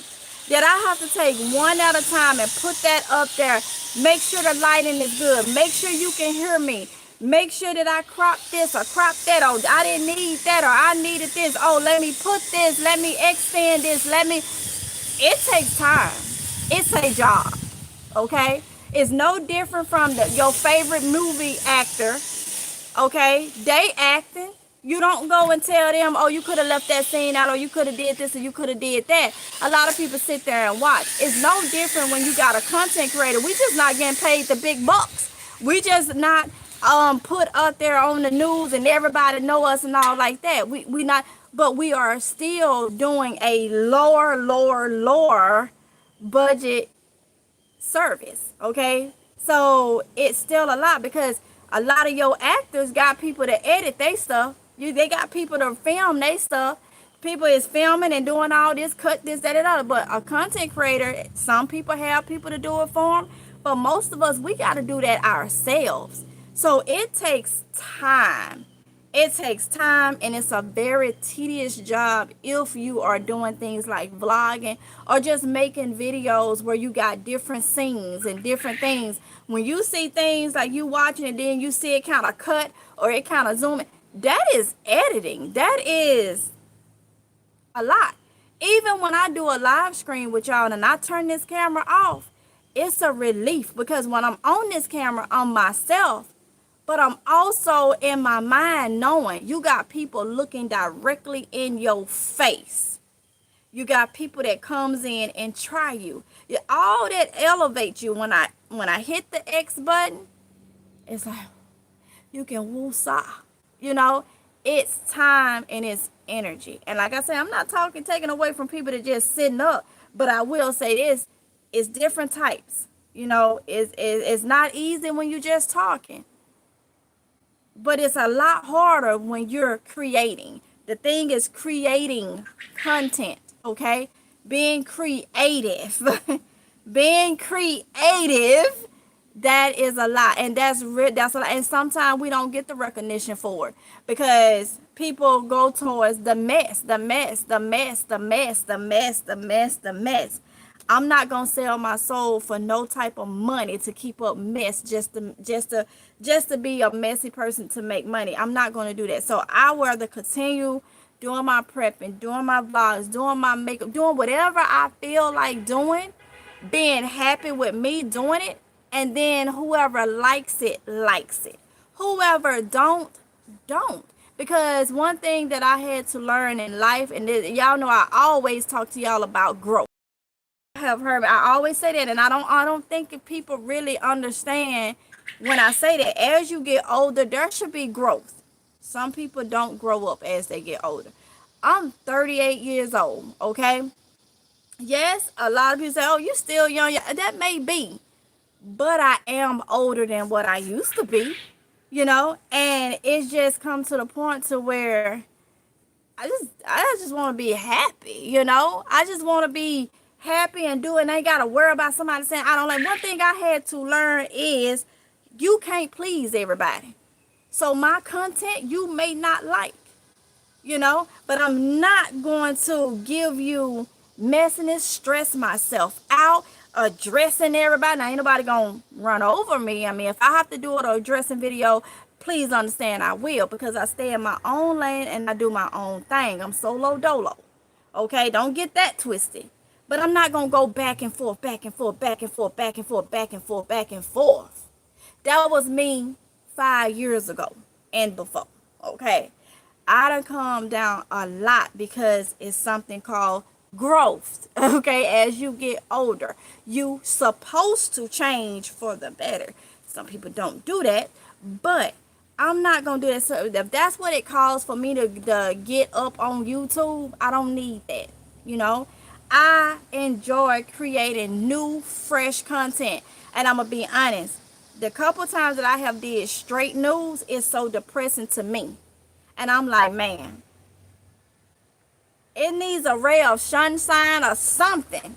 that I have to take one at a time and put that up there. Make sure the lighting is good. Make sure you can hear me. Make sure that I crop this or crop that. Oh, I didn't need that, or I needed this. Oh, let me put this. Let me extend this. It takes time. It's a job. Okay? It's no different from your favorite movie actor. Okay? They acting. You don't go and tell them, oh, you could have left that scene out, or you could have did this, or you could have did that. A lot of people sit there and watch. It's no different when you got a content creator. We just not getting paid the big bucks. We just not put up there on the news and everybody know us and all like that. We not, but we are still doing a lower budget service. Okay, so it's still a lot, because a lot of your actors got people to edit their stuff. They got people to film their stuff. People is filming and doing all this, cut this, that, and other. But a content creator, some people have people to do it for them, but most of us, we got to do that ourselves. So it takes time. It takes time, and it's a very tedious job if you are doing things like vlogging or just making videos where you got different scenes and different things. When you see things like you watching and then you see it kind of cut or it kind of zoom in, that is editing. That is a lot. Even when I do a live stream with y'all and I turn this camera off, it's a relief, because when I'm on this camera, I'm myself. But I'm also in my mind knowing you got people looking directly in your face. You got people that comes in and try you. All that elevates you. When I hit the X button, it's like you can woo-saw. It's time and it's energy. And like I said, I'm not taking away from people that just sitting up, but I will say this: it's different types. It's not easy when you're just talking. But it's a lot harder when you're creating. The thing is creating content, okay? Being creative. Being creative, that is a lot. And that's a lot. And sometimes we don't get the recognition for it, because people go towards the mess. I'm not gonna sell my soul for no type of money to keep up mess, just to be a messy person to make money. I'm not gonna do that. So I rather continue doing my prepping, doing my vlogs, doing my makeup, doing whatever I feel like doing, being happy with me doing it, and then whoever likes it. Whoever don't. Because one thing that I had to learn in life, and y'all know I always talk to y'all about growth. Have heard me. I always say that, and I don't think if people really understand when I say that. As you get older, there should be growth. Some people don't grow up as they get older. I'm 38 years old, okay? Yes, a lot of people say, "Oh, you still young." Yeah, that may be, but I am older than what I used to be, and it's just come to the point to where I just want to be happy. I just want to be happy and do it, and I ain't got to worry about somebody saying I don't like. One thing I had to learn is you can't please everybody. So my content you may not like, but I'm not going to give you messiness, stress myself out, addressing everybody. Now, ain't nobody gonna run over me. I mean, if I have to do an addressing video, please understand I will, because I stay in my own lane and I do my own thing. I'm solo dolo. Okay, don't get that twisted. But I'm not gonna go back and forth, back and forth, back and forth, back and forth, back and forth, back and forth. That was me 5 years ago and before. Okay. I done calmed down a lot because it's something called growth. Okay, as you get older, you supposed to change for the better. Some people don't do that, but I'm not gonna do that. So if that's what it calls for me to get up on YouTube, I don't need that. You know, I enjoy creating new, fresh content, and I'm gonna be honest. The couple times that I have did straight news is so depressing to me. And I'm like, man, it needs a ray of sunshine or something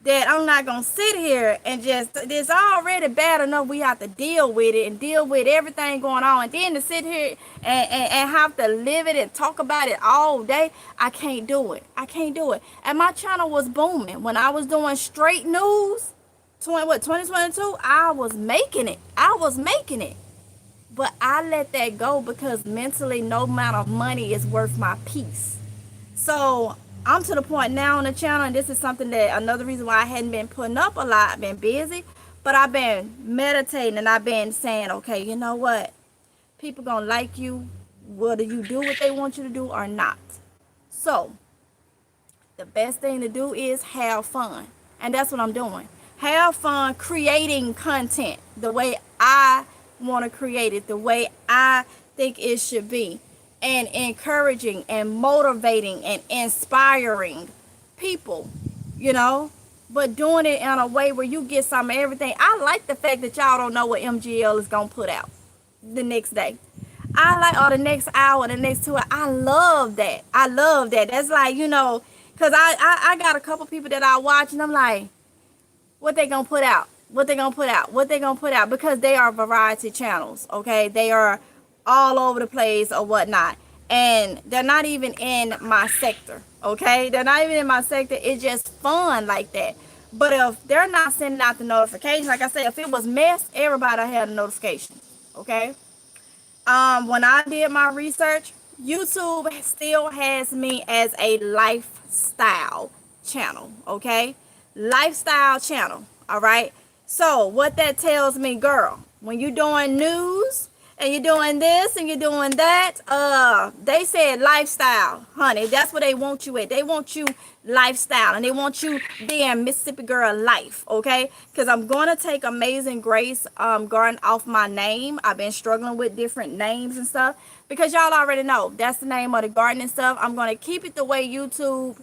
that I'm not going to sit here and just, it's already bad enough we have to deal with it and deal with everything going on. And then to sit here and have to live it and talk about it all day, I can't do it. I can't do it. And my channel was booming. When I was doing straight news, 2022, I was making it. But I let that go because mentally no amount of money is worth my peace. So I'm to the point now on the channel, and this is something that another reason why I hadn't been putting up a lot. I've been busy, but I've been meditating and I've been saying, okay, you know what? People gonna like you whether you do what they want you to do or not. So the best thing to do is have fun. And that's what I'm doing. Have fun creating content the way I want to create it, the way I think it should be, and encouraging and motivating and inspiring people, but doing it in a way where you get some of everything. I like the fact that y'all don't know what MGL is gonna put out the next day. I like, or the next hour, the next 2 hours. I love that. That's like, because I got a couple people that I watch and I'm like, what they gonna put out? Because they are variety channels, okay? They are all over the place or whatnot. And they're not even in my sector, okay? They're not even in my sector. It's just fun like that. But if they're not sending out the notifications, like I said, if it was mess, everybody had a notification, okay? When I did my research, YouTube still has me as a lifestyle channel, okay? Lifestyle channel, all right? So what that tells me, girl, when you're doing news and you're doing this and you're doing that, they said lifestyle, honey. That's where they want you at. They want you lifestyle, and they want you being Mississippi girl life, okay? Because I'm going to take Amazing Grace Garden off my name. I've been struggling with different names and stuff because y'all already know that's the name of the garden and stuff. I'm going to keep it the way YouTube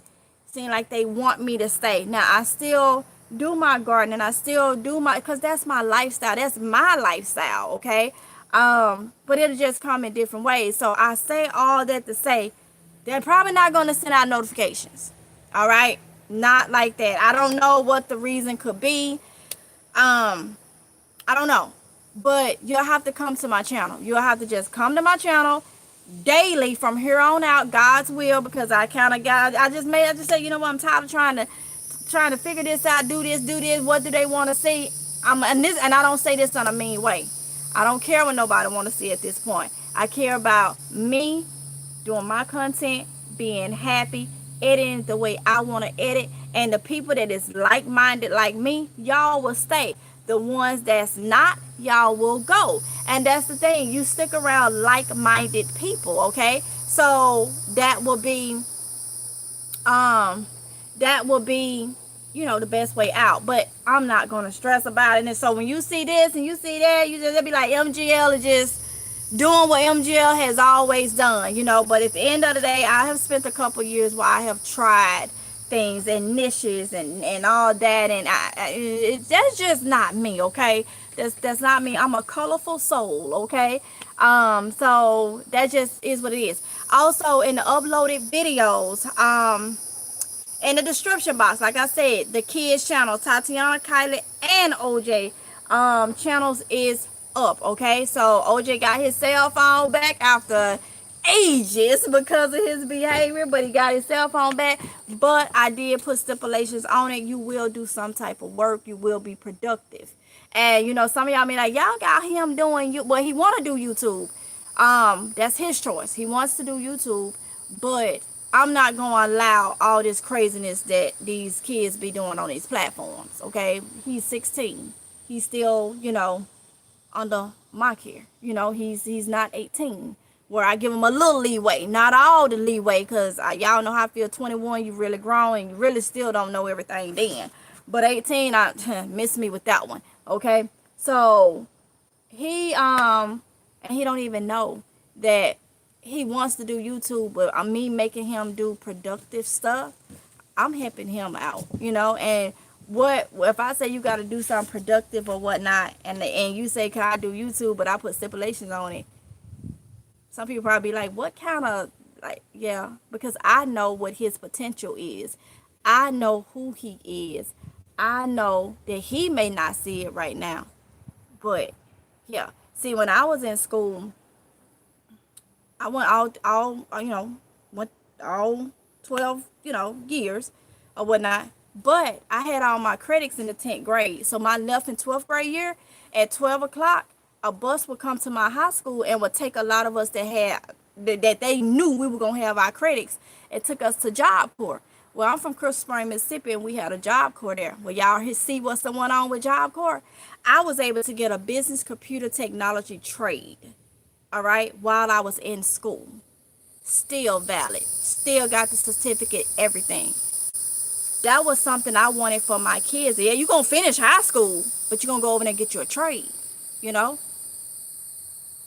seem like they want me to stay. Now, I still do my garden and I still do because that's my lifestyle. That's my lifestyle, okay? But it'll just come in different ways. So I say all that to say they're probably not going to send out notifications. All right? Not like that. I don't know what the reason could be. I don't know. But you'll have to come to my channel. You'll have to just come to my channel daily from here on out, God's will, because I just said, you know what, I'm tired of trying to trying to figure this out, do this, what do they want to see? And I don't say this in a mean way. I don't care what nobody want to see at this point. I care about me doing my content, being happy, editing the way I want to edit, and the people that is like-minded like me, y'all will stay. The ones that's not, y'all will go. And that's the thing, you stick around like-minded people, okay? So that will be the best way out. But I'm not gonna stress about it. And so when you see this and you see that, you just be like, MGL is just doing what MGL has always done, but at the end of the day, I have spent a couple years where I have tried things and niches and all that, and that's just not me, okay? That's not me. I'm a colorful soul, okay? So that just is what it is. Also, in the uploaded videos, in the description box, like I said, the kids channel, Tatiana, Kylie, and OJ channels is up, okay? So OJ got his cell phone back after ages because of his behavior, but he got his cell phone back. But I did put stipulations on it. You will do some type of work. You will be productive. And some of y'all be like, y'all got him doing he want to do YouTube. That's his choice. He wants to do YouTube, but I'm not gonna allow all this craziness that these kids be doing on these platforms, okay? He's 16. He's still, under my care. He's not 18, where I give him a little leeway, not all the leeway, because y'all know how I feel. 21, you really grown, and you really still don't know everything then. But 18, miss me with that one, okay? So he and he don't even know that he wants to do YouTube, but me making him do productive stuff, I'm helping him out, and what if I say you got to do something productive or whatnot, and you say, can I do YouTube, but I put stipulations on it? Some people probably be like, what kind of, yeah, because I know what his potential is. I know who he is. I know that he may not see it right now, but yeah. See, when I was in school, I went went all 12, years or whatnot. But I had all my credits in the 10th grade. So my 11th and 12th grade year, at 12 o'clock, a bus would come to my high school and would take a lot of us that they knew we were going to have our credits. It took us to Job Corps. Well, I'm from Crystal Spring, Mississippi, and we had a Job Corps there. Well, y'all see what's going on with Job Corps? I was able to get a business computer technology trade, all right, while I was in school. Still valid. Still got the certificate, everything. That was something I wanted for my kids. Yeah, you're going to finish high school, but you're going to go over there and get you a trade,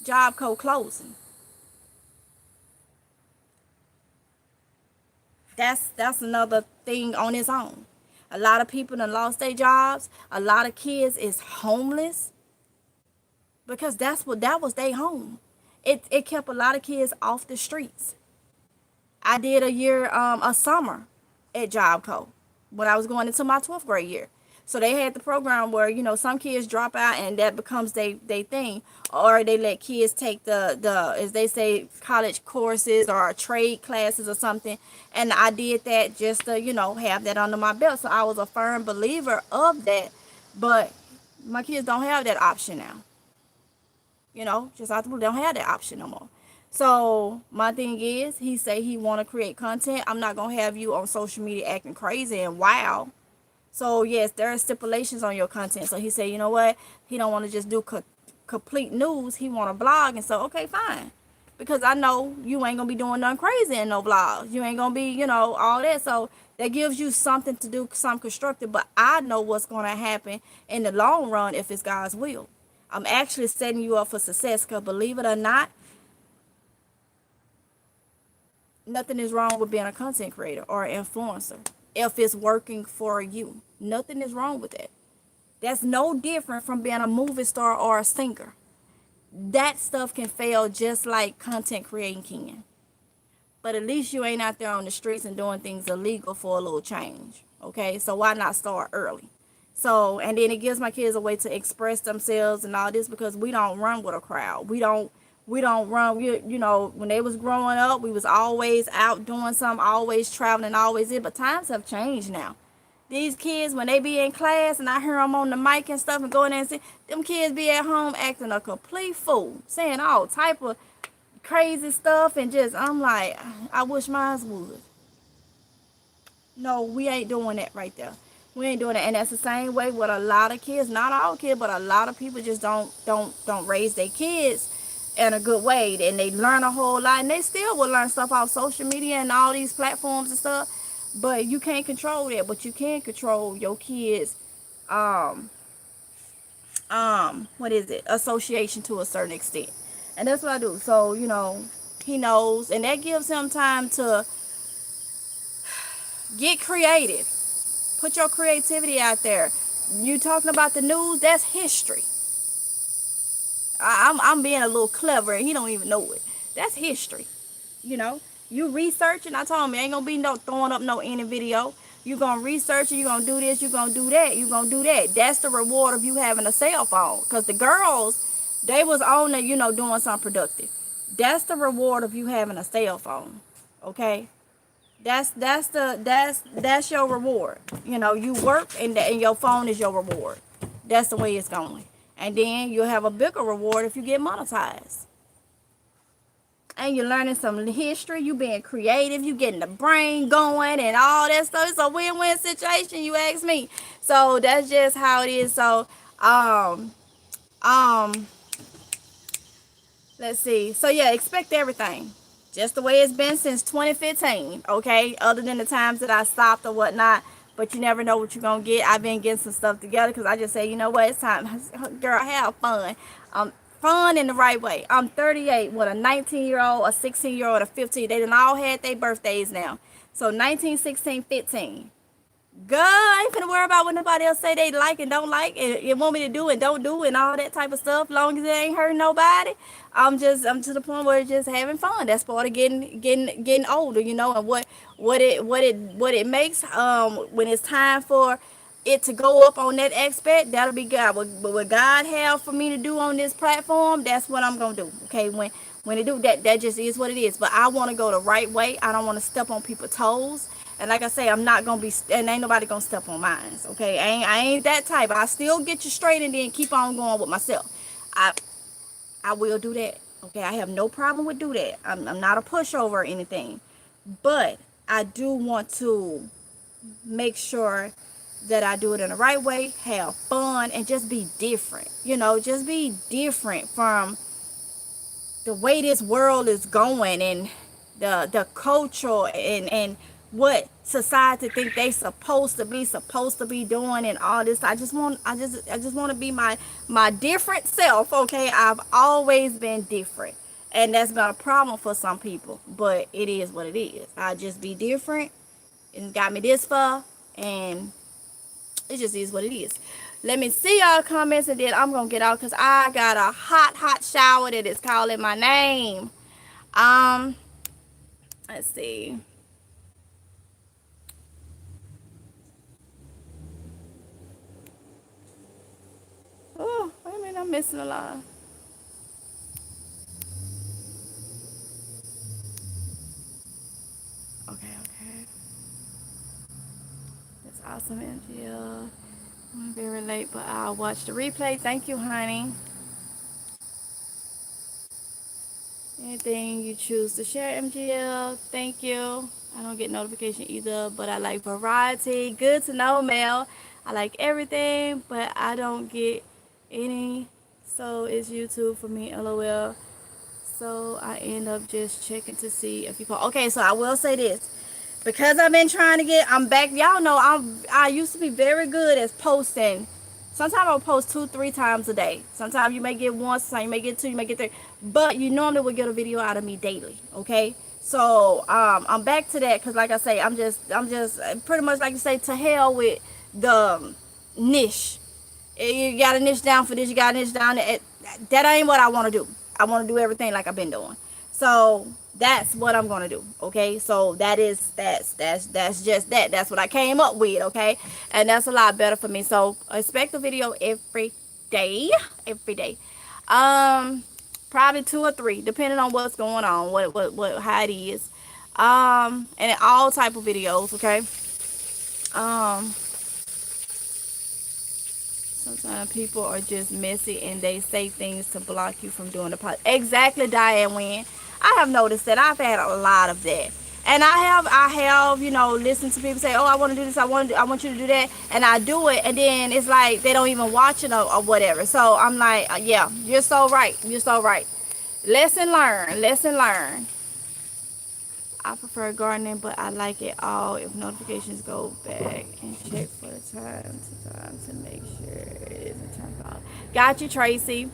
Job code closing. That's another thing on its own. A lot of people done lost their jobs. A lot of kids is homeless because that was their home. It kept a lot of kids off the streets. I did a summer at Job Corps when I was going into my 12th grade year. So they had the program where, some kids drop out and that becomes they thing. Or they let kids take the as they say, college courses or trade classes or something. And I did that just to, have that under my belt. So I was a firm believer of that. But my kids don't have that option now. Just out the blue, they don't have that option no more. So my thing is, he say he want to create content. I'm not going to have you on social media acting crazy and wow. So yes, there are stipulations on your content. So he said, you know what? He don't want to just do complete news. He want to blog. And so, okay, fine. Because I know you ain't going to be doing nothing crazy in no vlogs. You ain't going to be, all that. So that gives you something to do, something constructive. But I know what's going to happen in the long run if it's God's will. I'm actually setting you up for success because believe it or not, nothing is wrong with being a content creator or an influencer if it's working for you. Nothing is wrong with that. That's no different from being a movie star or a singer. That stuff can fail just like content creating can. But at least you ain't out there on the streets and doing things illegal for a little change. Okay, so why not start early? So, and then it gives my kids a way to express themselves and all this because we don't run with a crowd. We don't run, when they was growing up, we was always out doing something, always traveling, always it. But times have changed now. These kids, when they be in class and I hear them on the mic and stuff and going there and see, them kids be at home acting a complete fool, saying all type of crazy stuff and just, I'm like, I wish mine would. No, we ain't doing that right there. We ain't doing that, and that's the same way with a lot of kids. Not all kids, but a lot of people just don't raise their kids in a good way, and they learn a whole lot, and they still will learn stuff off social media and all these platforms and stuff. But you can't control that. But you can control your kids. Um, what is it? Association to a certain extent, and that's what I do. So he knows, and that gives him time to get creative. Put your creativity out there. You talking about the news? That's history. I'm being a little clever, and he don't even know it. That's history. You know, you researching. I told him ain't gonna be no throwing up no any video. You gonna research it. You gonna do this. You gonna do that. You gonna do that. That's the reward of you having a cell phone. Cause the girls, they was on there, doing something productive. That's the reward of you having a cell phone. Okay. That's your reward. You work and your phone is your reward. That's the way it's going. And then you'll have a bigger reward if you get monetized. And you're learning some history, you being creative, you getting the brain going and all that stuff. It's a win-win situation, you ask me. So that's just how it is. So let's see. So yeah, expect everything. Just the way it's been since 2015, okay? Other than the times that I stopped or whatnot. But you never know what you're going to get. I've been getting some stuff together because I just say, you know what? It's time. Girl, have fun. Fun in the right way. I'm 38 with a 19-year-old, a 16-year-old, a 15. They done all had their birthdays now. So 19, 16, 15. Girl, I ain't finna worry about what nobody else say they like and don't like and want me to do and don't do and all that type of stuff. Long as it ain't hurting nobody, I'm to the point where it's just having fun. That's part of getting older, and what it makes when it's time for it to go up on that aspect, that'll be God. What God have for me to do on this platform, that's what I'm gonna do. Okay, when it do that just is what it is. But I want to go the right way. I don't want to step on people's toes. And like I say, I'm not gonna be, and ain't nobody gonna step on mine. Okay, I ain't that type. I still get you straight and then keep on going with myself. I will do that. Okay, I have no problem with do that. I'm not a pushover or anything, but I do want to make sure that I do it in the right way, have fun, and just be different. Just be different from the way this world is going and the culture and what society think they supposed to be doing and all this. I just want to be my different self. Okay, I've always been different, and that's been a problem for some people, but it is what it is. I just be different and got me this far, and it just is what it is. Let me see y'all comments and then I'm gonna get out because I got a hot shower that is calling my name. Let's see. Oh, wait a minute, I'm missing a lot. Okay. That's awesome, Angela. I'm very late, but I'll watch the replay. Thank you, honey. Anything you choose to share, MGL, thank you. I don't get notification either, but I like variety. Good to know, Mel. I like everything, but I don't get any. So it's YouTube for me, LOL. So I end up just checking to see if you call. Okay, so I will say this. Because I've been trying to I'm back. Y'all know I used to be very good at posting. Sometimes I'll post 2-3 times a day. Sometimes you may get one, sometimes you may get two, you may get three. But you normally will get a video out of me daily. Okay? So I'm back to that because like I say, I'm just pretty much like you say, to hell with the niche. You got a niche down for this, you got a niche down there. That ain't what I want to do. I want to do everything like I've been doing. So that's what I'm gonna do. Okay, so that's just that. That's what I came up with. Okay, and that's a lot better for me. So expect a video every day. Probably 2 or 3, depending on what's going on, what how it is. And all type of videos. Okay. Sometimes people are just messy and they say things to block you from doing the podcast. Exactly, Diane Wynn. I have noticed that I've had a lot of that. And I have, listened to people say, "Oh, I want to do this. I want you to do that," and I do it, and then it's like they don't even watch it or whatever. So I'm like, yeah, you're so right. You're so right. Lesson learned. Lesson learned. I prefer gardening, but I like it all. If notifications go back and check for the time to make sure it isn't turned off. Got you, Tracy.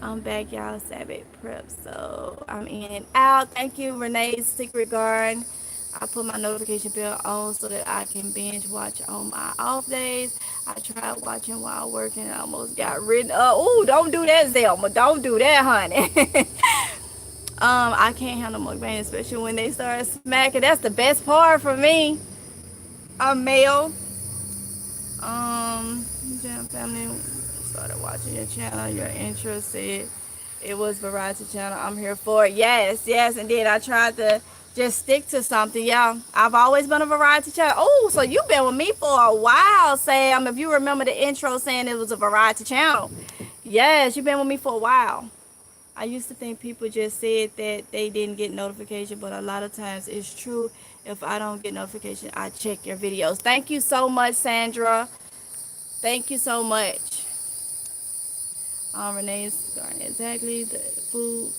I'm back, y'all. Sabbath prep, so I'm in and out. Thank you, Renee's Secret Garden. I put my notification bell on so that I can binge watch on my off days. I tried watching while working and almost got ridden up. Ooh, don't do that, Zelma. Don't do that, honey. I can't handle mukbang, especially when they start smacking. That's the best part for me. I'm male. Jam family started watching your channel. You're interested. It was variety channel. I'm here for it. Yes, yes, indeed. I tried to just stick to something. Yeah, I've always been a variety channel. Oh, so you've been with me for a while, Sam. If you remember the intro saying it was a variety channel. Yes, you've been with me for a while. I used to think people just said that they didn't get notification, but a lot of times it's true. If I don't get notification, I check your videos. Thank you so much, Sandra. Thank you so much. Renee's garden, exactly. The food,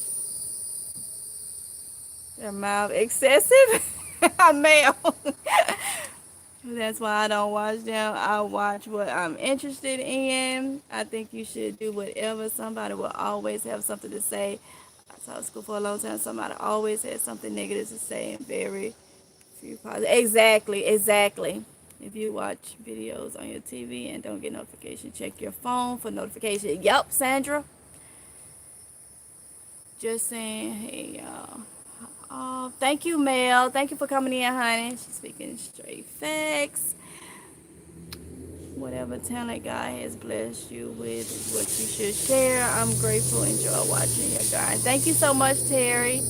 their mouth excessive. I'm male. That's why I don't watch them. I watch what I'm interested in. I think you should do whatever. Somebody will always have something to say. I taught school for a long time. Somebody always has something negative to say and very few positive. Exactly, exactly. If you watch videos on your TV and don't get notification, check your phone for notification. Yup, Sandra. Just saying, hey, y'all. Oh, thank you, Mel. Thank you for coming in, honey. She's speaking straight facts. Whatever talent God has blessed you with is what you should share. I'm grateful. Enjoy watching your garden. Thank you so much, Terry.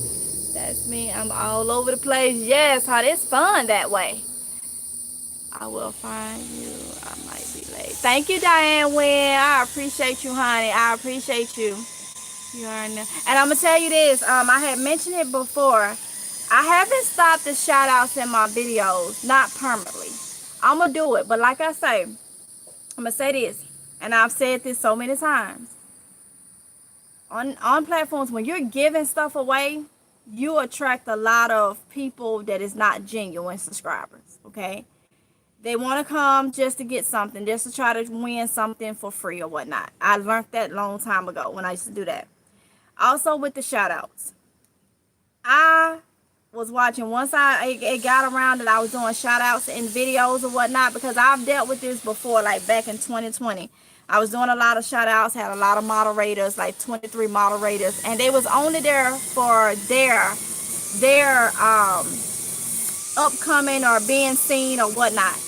That's me. I'm all over the place. Yes, how it's fun that way. I will find you. I might be late. Thank you, Diane Wynn. I appreciate you, honey. I appreciate you. You are in there. And I'm going to tell you this. I had mentioned it before. I haven't stopped the shout outs in my videos. Not permanently. I'm going to do it. But like I say, I'm going to say this. And I've said this so many times. On platforms, when you're giving stuff away, you attract a lot of people that is not genuine subscribers. Okay? They want to come just to get something, just to try to win something for free or whatnot. I learned that long time ago when I used to do that. Also with the shout outs. I was watching once it got around that I was doing shout outs in videos or whatnot, because I've dealt with this before, like back in 2020. I was doing a lot of shout outs, had a lot of moderators, like 23 moderators, and they was only there for their upcoming or being seen or whatnot.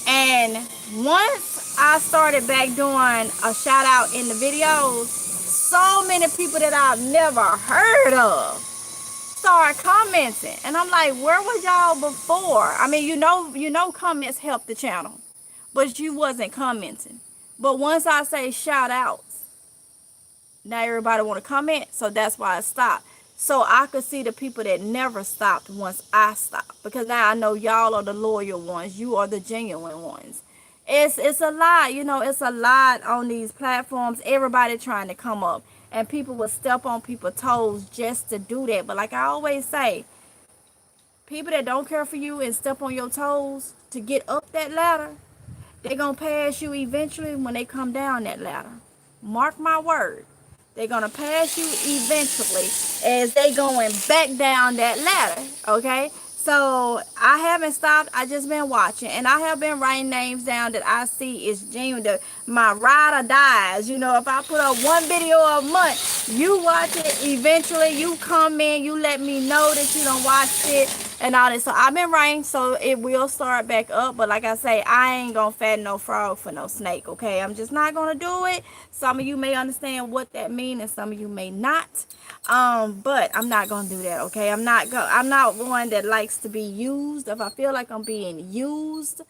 And once I started back doing a shout out in the videos, so many people that I've never heard of start commenting. And I'm like, where was y'all before? I mean, you know comments help the channel, but you wasn't commenting. But once I say shout outs, now everybody want to comment, so that's why I stopped. So I could see the people that never stopped once I stopped, because now I know y'all are the loyal ones. You are the genuine ones. It's a lot, it's a lot on these platforms. Everybody trying to come up, and people will step on people's toes just to do that. But like I always say, people that don't care for you and step on your toes to get up that ladder, they're going to pass you eventually when they come down that ladder. Mark my word. They're going to pass you eventually as they going back down that ladder, okay? So I haven't stopped. I just been watching, and I have been writing names down that I see is genuine. My ride or dies. If I put up one video a month, you watch it. Eventually, you come in, you let me know that you don't watch it and all that. So I've been writing, so it will start back up. But like I say, I ain't gonna fatten no frog for no snake. Okay, I'm just not gonna do it. Some of you may understand what that means, and some of you may not. But I'm not gonna do that. Okay, I'm not one that likes to be used. If I feel like I'm being used,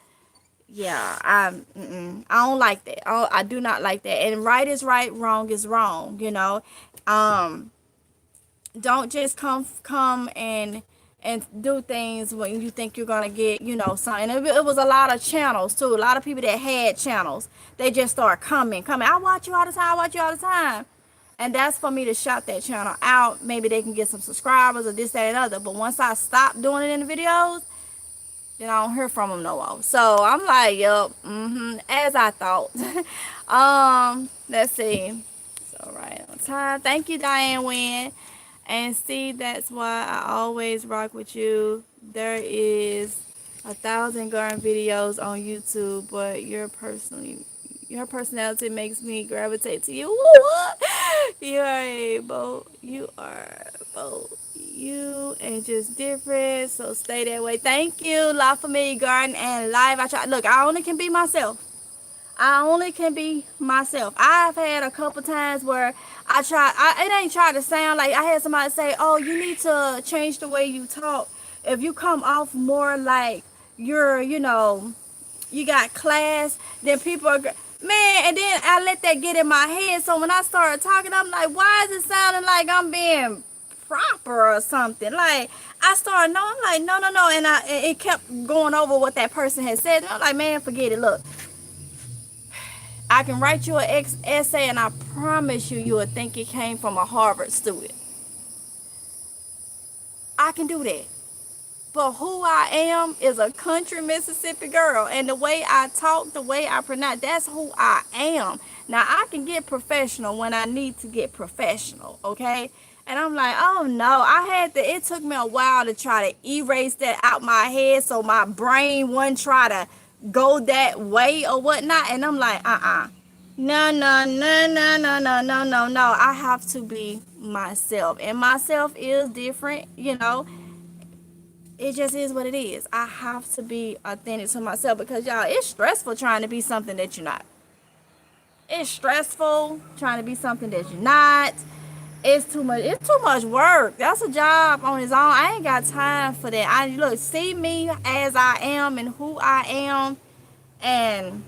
Yeah, I don't like that. I do not like that. And right is right, wrong is wrong. Um, don't just come and do things when you think you're gonna get something. It was a lot of channels too. A lot of people that had channels, they just start coming. I watch you all the time. I watch you all the time. And that's for me to shout that channel out. Maybe they can get some subscribers or this, that, and other. But once I stop doing it in the videos, then I don't hear from them no more. So I'm like, yup, as I thought. Let's see. So right on time. Thank you, Diane Wynn. And see, that's why I always rock with you. There is 1,000 garden videos on YouTube, but your personality makes me gravitate to you. You are both you and just different. So stay that way. Thank you, La Familia Garden and Live. I only can be myself. I only can be myself. I've had a couple times where it ain't try to sound like I had somebody say, oh, you need to change the way you talk. If you come off more like you're, you got class, then people are, man, and then I let that get in my head. So when I started talking, I'm like, why is it sounding like I'm being proper or something? Like, I started knowing, I'm like, no, no, no. And it kept going over what that person had said. And I'm like, man, forget it. Look, I can write you an essay, and I promise you, you would think it came from a Harvard student. I can do that. But who I am is a country Mississippi girl. And the way I talk, the way I pronounce, that's who I am. Now, I can get professional when I need to get professional, okay? And I'm like, oh no, it took me a while to try to erase that out my head so my brain wouldn't try to go that way or whatnot. And I'm like, no, no, no, no, no, no, no, no, no. I have to be myself. And myself is different. It just is what it is. I have to be authentic to myself because, y'all, it's stressful trying to be something that you're not. It's stressful trying to be something that you're not. It's too much work. That's a job on its own. I ain't got time for that. See me as I am and who I am. And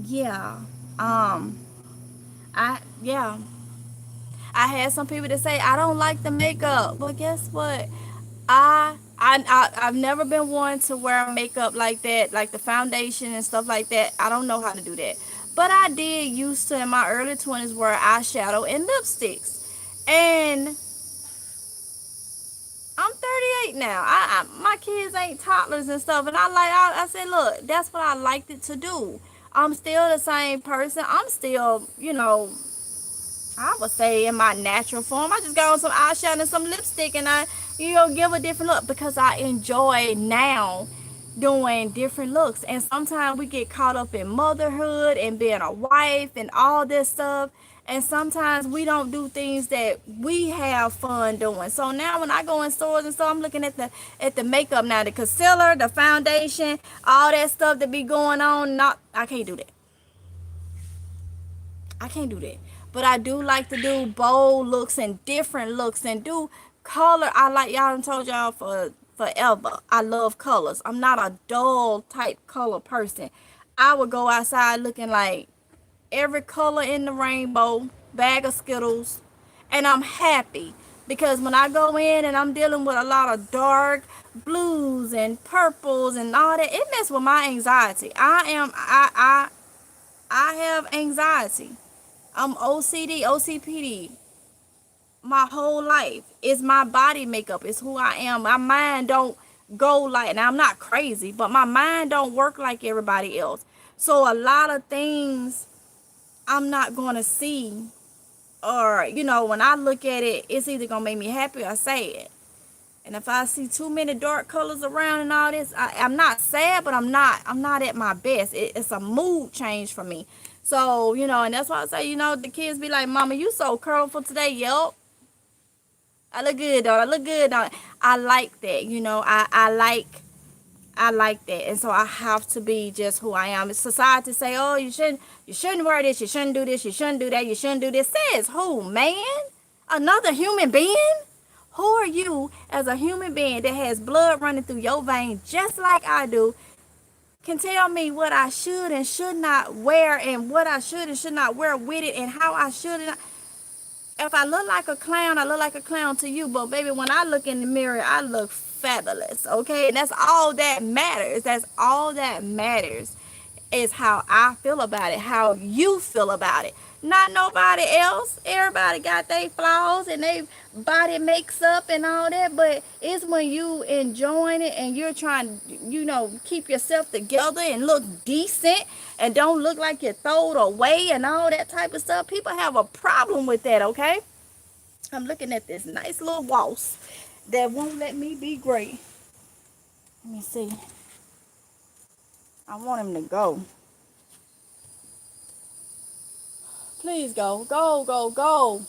yeah. Yeah. I had some people that say I don't like the makeup. But guess what? I've never been one to wear makeup like that, like the foundation and stuff like that. I don't know how to do that. But I did used to in my early 20s wear eyeshadow and lipsticks. And I'm 38 now. My kids ain't toddlers and stuff. And I said, look, that's what I liked it to do. I'm still the same person. I'm still, I would say in my natural form. I just got on some eyeshadow and some lipstick and I, give a different look because I enjoy now doing different looks. And sometimes we get caught up in motherhood and being a wife and all this stuff. And sometimes we don't do things that we have fun doing. So now when I go in stores and stuff, I'm looking at the makeup now, the concealer, the foundation, all that stuff that be going on. I can't do that. I can't do that. But I do like to do bold looks and different looks and do color. I like y'all done told y'all for forever. I love colors. I'm not a dull type color person. I would go outside looking like every color in the rainbow, bag of Skittles, and I'm happy because when I go in and I'm dealing with a lot of dark blues and purples and all that, it messes with my anxiety. I have anxiety. I'm OCD, OCPD. My whole life is my body makeup. It's who I am. My mind don't go like, now I'm not crazy, but my mind don't work like everybody else. So a lot of things I'm not going to see, or, when I look at it, it's either going to make me happy or sad. And if I see too many dark colors around and all this, I'm not sad, but I'm not at my best. It's a mood change for me. So, and that's why I say, the kids be like, Mama, you so colorful today. Yup. I look good, though. I look good, though. I like that. I like that. And so I have to be just who I am. Society say, oh, you shouldn't wear this. You shouldn't do this. You shouldn't do that. You shouldn't do this. Says who, man? Another human being? Who are you as a human being that has blood running through your veins just like I do can tell me what I should and should not wear, and what I should and should not wear with it, and how I should and not. If I look like a clown, I look like a clown to you. But baby, when I look in the mirror, I look fabulous. Okay, and that's all that matters. That's all that matters, is how I feel about it, how you feel about it. Not nobody else. Everybody got their flaws and they body makes up and all that, but it's when you enjoying it and you're trying, keep yourself together and look decent and don't look like you're thrown away and all that type of stuff. People have a problem with that, okay? I'm looking at this nice little waltz that won't let me be great. Let me see. I want him to go. Please go. Go, go, go.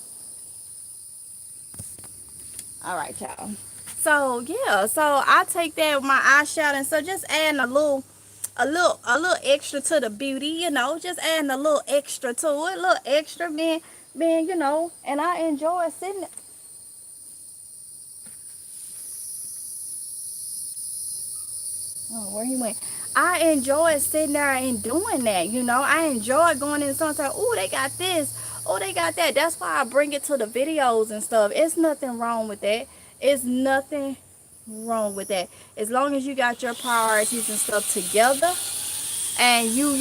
All right, y'all. So, yeah. So, I take that with my eyeshadow. And so, just adding a little extra to the beauty, Just adding a little extra to it. A little extra, being, And I enjoy sitting. Oh, where he went. I enjoy sitting there and doing that, I enjoy going in the sun and saying, oh, they got this, oh, they got that. That's why I bring it to the videos and stuff. It's nothing wrong with that. It's nothing wrong with that. As long as you got your priorities and stuff together, and you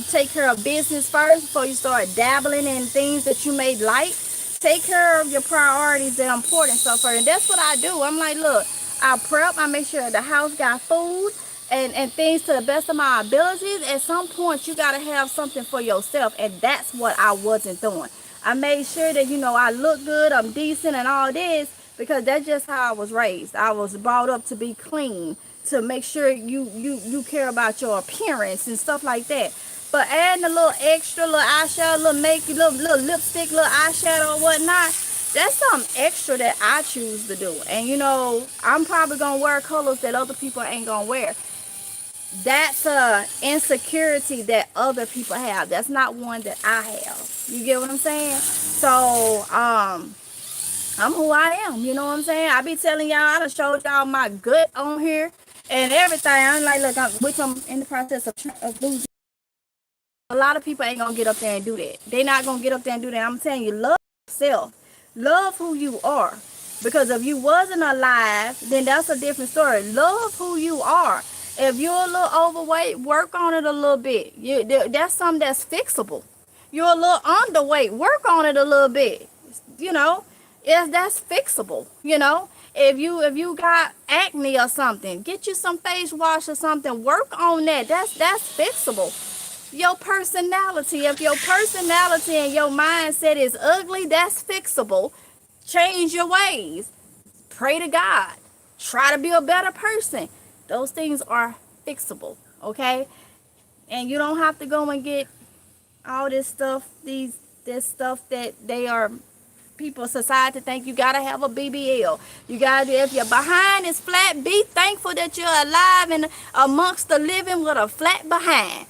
take care of business first before you start dabbling in things that you may like. Take care of your priorities, the important stuff first. And that's what I do. I'm like, look, I prep, I make sure the house got food and things to the best of my abilities. At some point, you got to have something for yourself, and that's what I wasn't doing. I made sure that, I look good, I'm decent and all this, because that's just how I was raised. I was brought up to be clean, to make sure you care about your appearance and stuff like that. But adding a little extra, little eyeshadow, little makeup, little lipstick, little eyeshadow or whatnot, that's something extra that I choose to do. And I'm probably gonna wear colors that other people ain't gonna wear. That's a insecurity that other people have. That's not one that I have. You get what I'm saying? So I'm who I am. You know what I'm saying? I be telling y'all, I done showed y'all my gut on here and everything. I'm like, look, which I'm in the process of losing. A lot of people ain't gonna get up there and do that. They not gonna get up there and do that. I'm telling you, love yourself. Love who you are. Because if you wasn't alive, then that's a different story. Love who you are. If you're a little overweight, work on it a little bit. That's something that's fixable. You're a little underweight, work on it a little bit. That's fixable. If you got acne or something, get you some face wash or something. Work on that. That's fixable. Your personality, if your personality and your mindset is ugly, that's fixable. Change your ways. Pray to God. Try to be a better person. Those things are fixable, okay? And you don't have to go and get all this stuff, this stuff that they are, people, society think you gotta have a BBL. You gotta, if your behind is flat, be thankful that you're alive and amongst the living with a flat behind.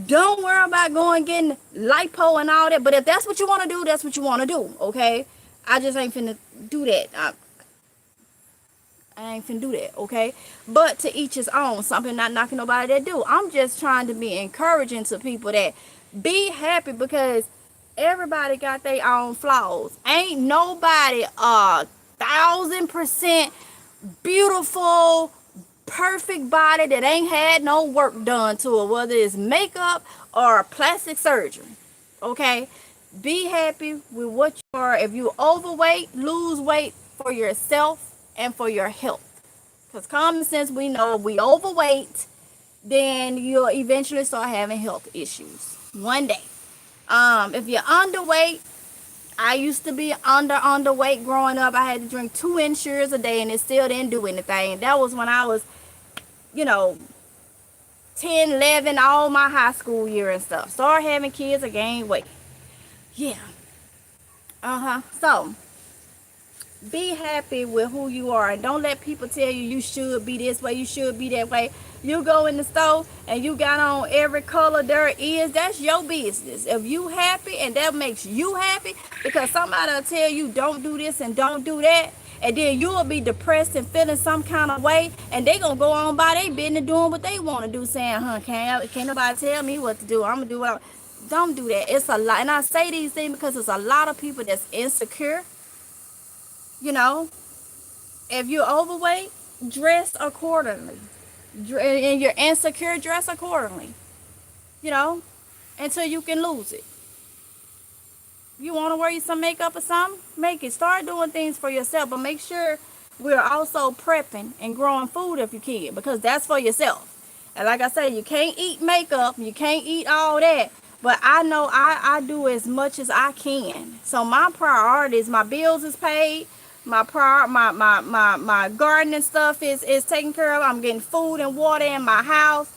Don't worry about going getting lipo and all that. But if that's what you want to do, that's what you want to do, okay? I just ain't finna do that. I ain't finna do that, okay? But to each his own. Something not knocking nobody that do. I'm just trying to be encouraging to people that be happy, because everybody got their own flaws. Ain't nobody 1,000% beautiful, perfect body that ain't had no work done to it, whether it's makeup or plastic surgery, okay? Be happy with what you are. If you overweight, lose weight for yourself and for your health, because common sense, we know if we overweight, then you'll eventually start having health issues one day. If you're underweight, I used to be underweight growing up. I had to drink 2 Ensures a day and it still didn't do anything. That was when I was 10, 11, all my high school year and stuff. Started having kids, I gained weight. Yeah. So be happy with who you are, and don't let people tell you should be this way, you should be that way. You go in the store and you got on every color there is, that's your business. If you happy and that makes you happy, because somebody will tell you don't do this and don't do that, and then you will be depressed and feeling some kind of way, and they gonna go on by their business doing what they want to do, saying, huh, can't nobody tell me what to do, I'm gonna do what don't do that. It's a lot, and I say these things because it's a lot of people that's insecure. You know, if you're overweight, dress accordingly. And you're insecure, dress accordingly. You know, until you can lose it. You want to wear you some makeup or something? Make it. Start doing things for yourself, but make sure we're also prepping and growing food if you can, because that's for yourself. And like I said, you can't eat makeup, you can't eat all that, but I know I do as much as I can. So my priorities, my bills is paid, my gardening stuff is taken care of. I'm getting food and water in my house.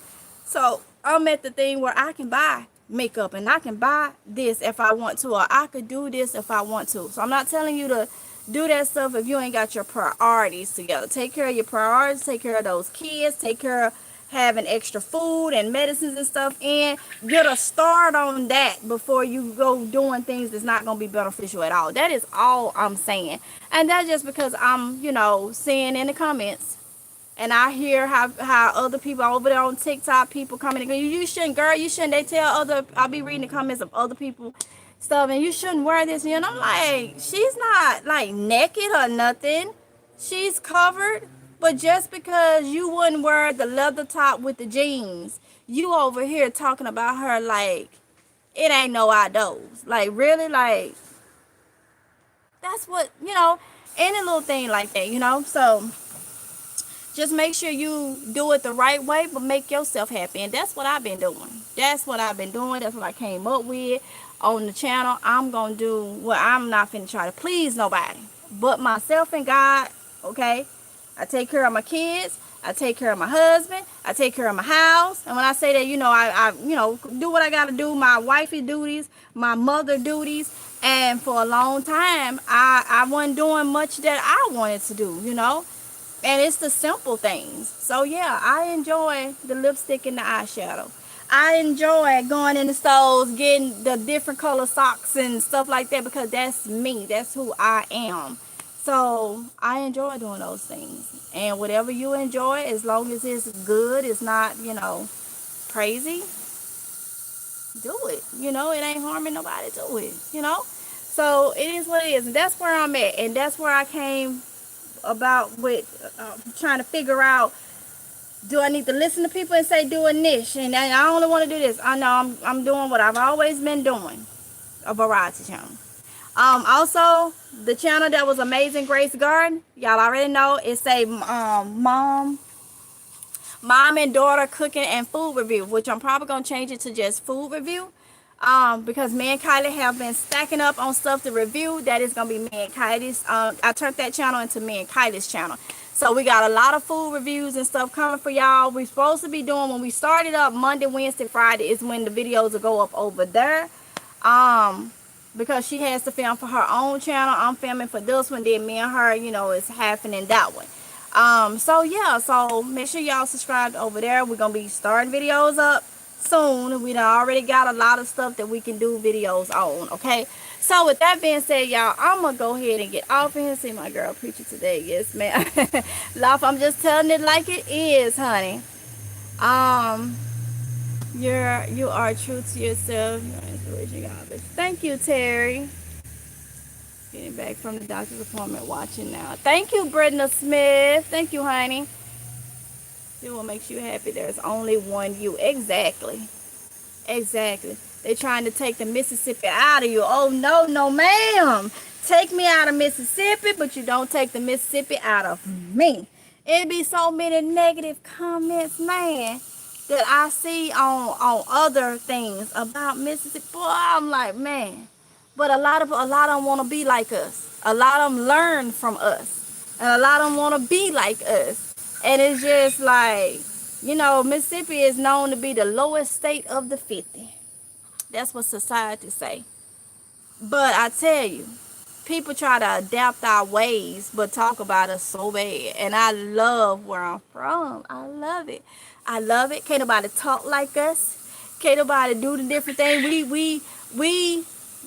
So I'm at the thing where I can buy makeup and I can buy this if I want to, or I could do this if I want to. So I'm not telling you to do that stuff if you ain't got your priorities together. Take care of your priorities, take care of those kids, take care of having extra food and medicines and stuff in. Get a start on that before you go doing things that's not going to be beneficial at all. That is all I'm saying. And that's just because I'm, seeing in the comments, and I hear how other people over there on TikTok, people coming and you shouldn't, girl, you shouldn't. They tell I'll be reading the comments of other people stuff, and you shouldn't wear this. And I'm like, she's not like naked or nothing. She's covered. But just because you wouldn't wear the leather top with the jeans, you over here talking about her like it ain't no outdoors. Like, really? Like, that's what, any little thing like that, So just make sure you do it the right way, but make yourself happy. And that's what I've been doing. That's what I came up with on the channel. I'm going to do what I'm not finna try to please nobody but myself and God, okay? I take care of my kids. I take care of my husband. I take care of my house. And when I say that, I do what I got to do, my wifey duties, my mother duties. And for a long time, I wasn't doing much that I wanted to do, And it's the simple things. So, yeah, I enjoy the lipstick and the eyeshadow. I enjoy going in the stores, getting the different color socks and stuff like that, because that's me. That's who I am. So I enjoy doing those things. And whatever you enjoy, as long as it's good, it's not, crazy, do it. It ain't harming nobody, do it, So it is what it is. And that's where I'm at. And that's where I came about with trying to figure out, do I need to listen to people and say do a niche? And I only want to do this. I know I'm doing what I've always been doing, a variety channel. Also, the channel that was Amazing Grace Garden, y'all already know, it's a mom and daughter cooking and food review, which I'm probably going to change it to just food review, because me and Kylie have been stacking up on stuff to review. That is going to be me and Kylie's. I turned that channel into me and Kylie's channel. So we got a lot of food reviews and stuff coming for y'all. We're supposed to be doing, when we started up Monday, Wednesday, Friday is when the videos will go up over there. Because she has to film for her own channel. I'm filming for this one. Then me and her, is happening that one. So yeah, so make sure y'all subscribe over there. We're going to be starting videos up soon. We done already got a lot of stuff that we can do videos on, okay? So with that being said, y'all, I'm going to go ahead and get off of here. See my girl preacher today. Yes, ma'am. Laugh, I'm just telling it like it is, honey. You are true to yourself. Your inspiration, God. Thank you, Terry. Getting back from the doctor's appointment, watching now. Thank you, Brenda Smith. Thank you, honey. Do what makes you happy. There's only one you. Exactly. Exactly. They're trying to take the Mississippi out of you. Oh, no, ma'am. Take me out of Mississippi, but you don't take the Mississippi out of me. It'd be so many negative comments, man, that I see on other things about Mississippi. Boy, I'm like, man. But a lot of them want to be like us. A lot of them learn from us. And a lot of them want to be like us. And it's just like, Mississippi is known to be the lowest state of the 50. That's what society say. But I tell you, people try to adapt our ways, but talk about us so bad. And I love where I'm from. I love it. I love it. Can't nobody talk like us. Can't nobody do the different thing.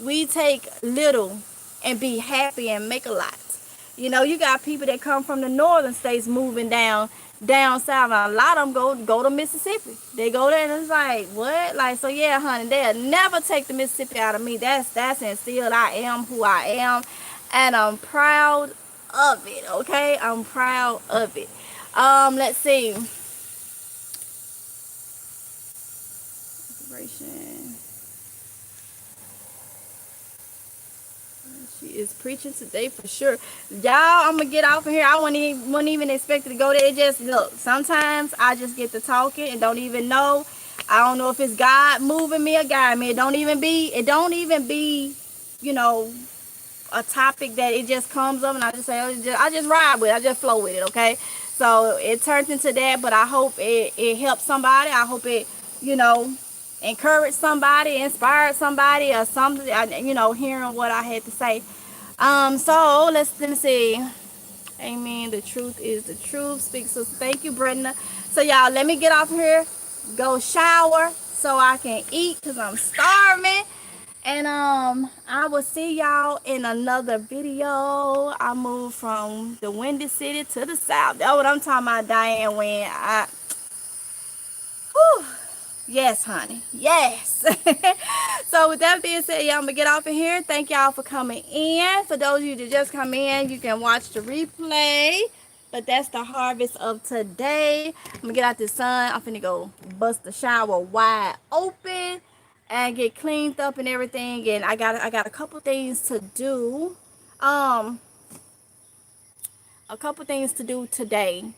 We take little and be happy and make a lot. You know, you got people that come from the northern states moving down south. And a lot of them go to Mississippi. They go there and it's like, what? Like, so yeah, honey, they'll never take the Mississippi out of me. That's instilled. I am who I am, and I'm proud of it. Okay, I'm proud of it. Let's see. Operation. She is preaching today for sure. Y'all, I'm gonna get off of here. I wasn't even expected to go there. It just, look, sometimes I just get to talking and don't even know. I don't know if it's God moving me or guiding me. It don't even be, you know, a topic that it just comes up and I just say, I just ride with it. I just flow with it, okay? So it turns into that, but I hope it helps somebody. I hope it, you know, encourage somebody, inspire somebody or something, you know, hearing what I had to say. So let me see. Amen. The truth is the truth. Speak. So thank you, Brenda. So y'all, let me get off here, go shower so I can eat because I'm starving. And I will see y'all in another video. I moved from the Windy City to the South. That's what I'm talking about, Diane. Whew, yes, honey. Yes. So with that being said, y'all, I'm gonna get off of here. Thank y'all for coming in. For those of you that just come in, you can watch the replay. But that's the harvest of today. I'm gonna get out the sun. I'm finna go bust the shower wide open and get cleaned up and everything. And I got a couple things to do. A couple things to do today.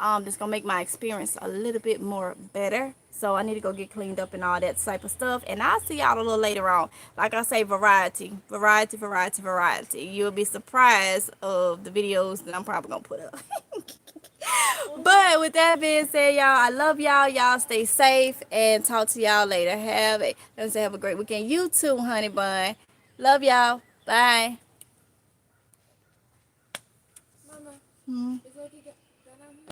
That's gonna make my experience a little bit more better. So I need to go get cleaned up and all that type of stuff. And I'll see y'all a little later on. Like I say, variety. You'll be surprised of the videos that I'm probably gonna put up. But with that being said, y'all, I love y'all. Y'all stay safe and talk to y'all later. Have a great weekend. You too, honey bun. Love y'all. Bye. Mama, is Loki done on here?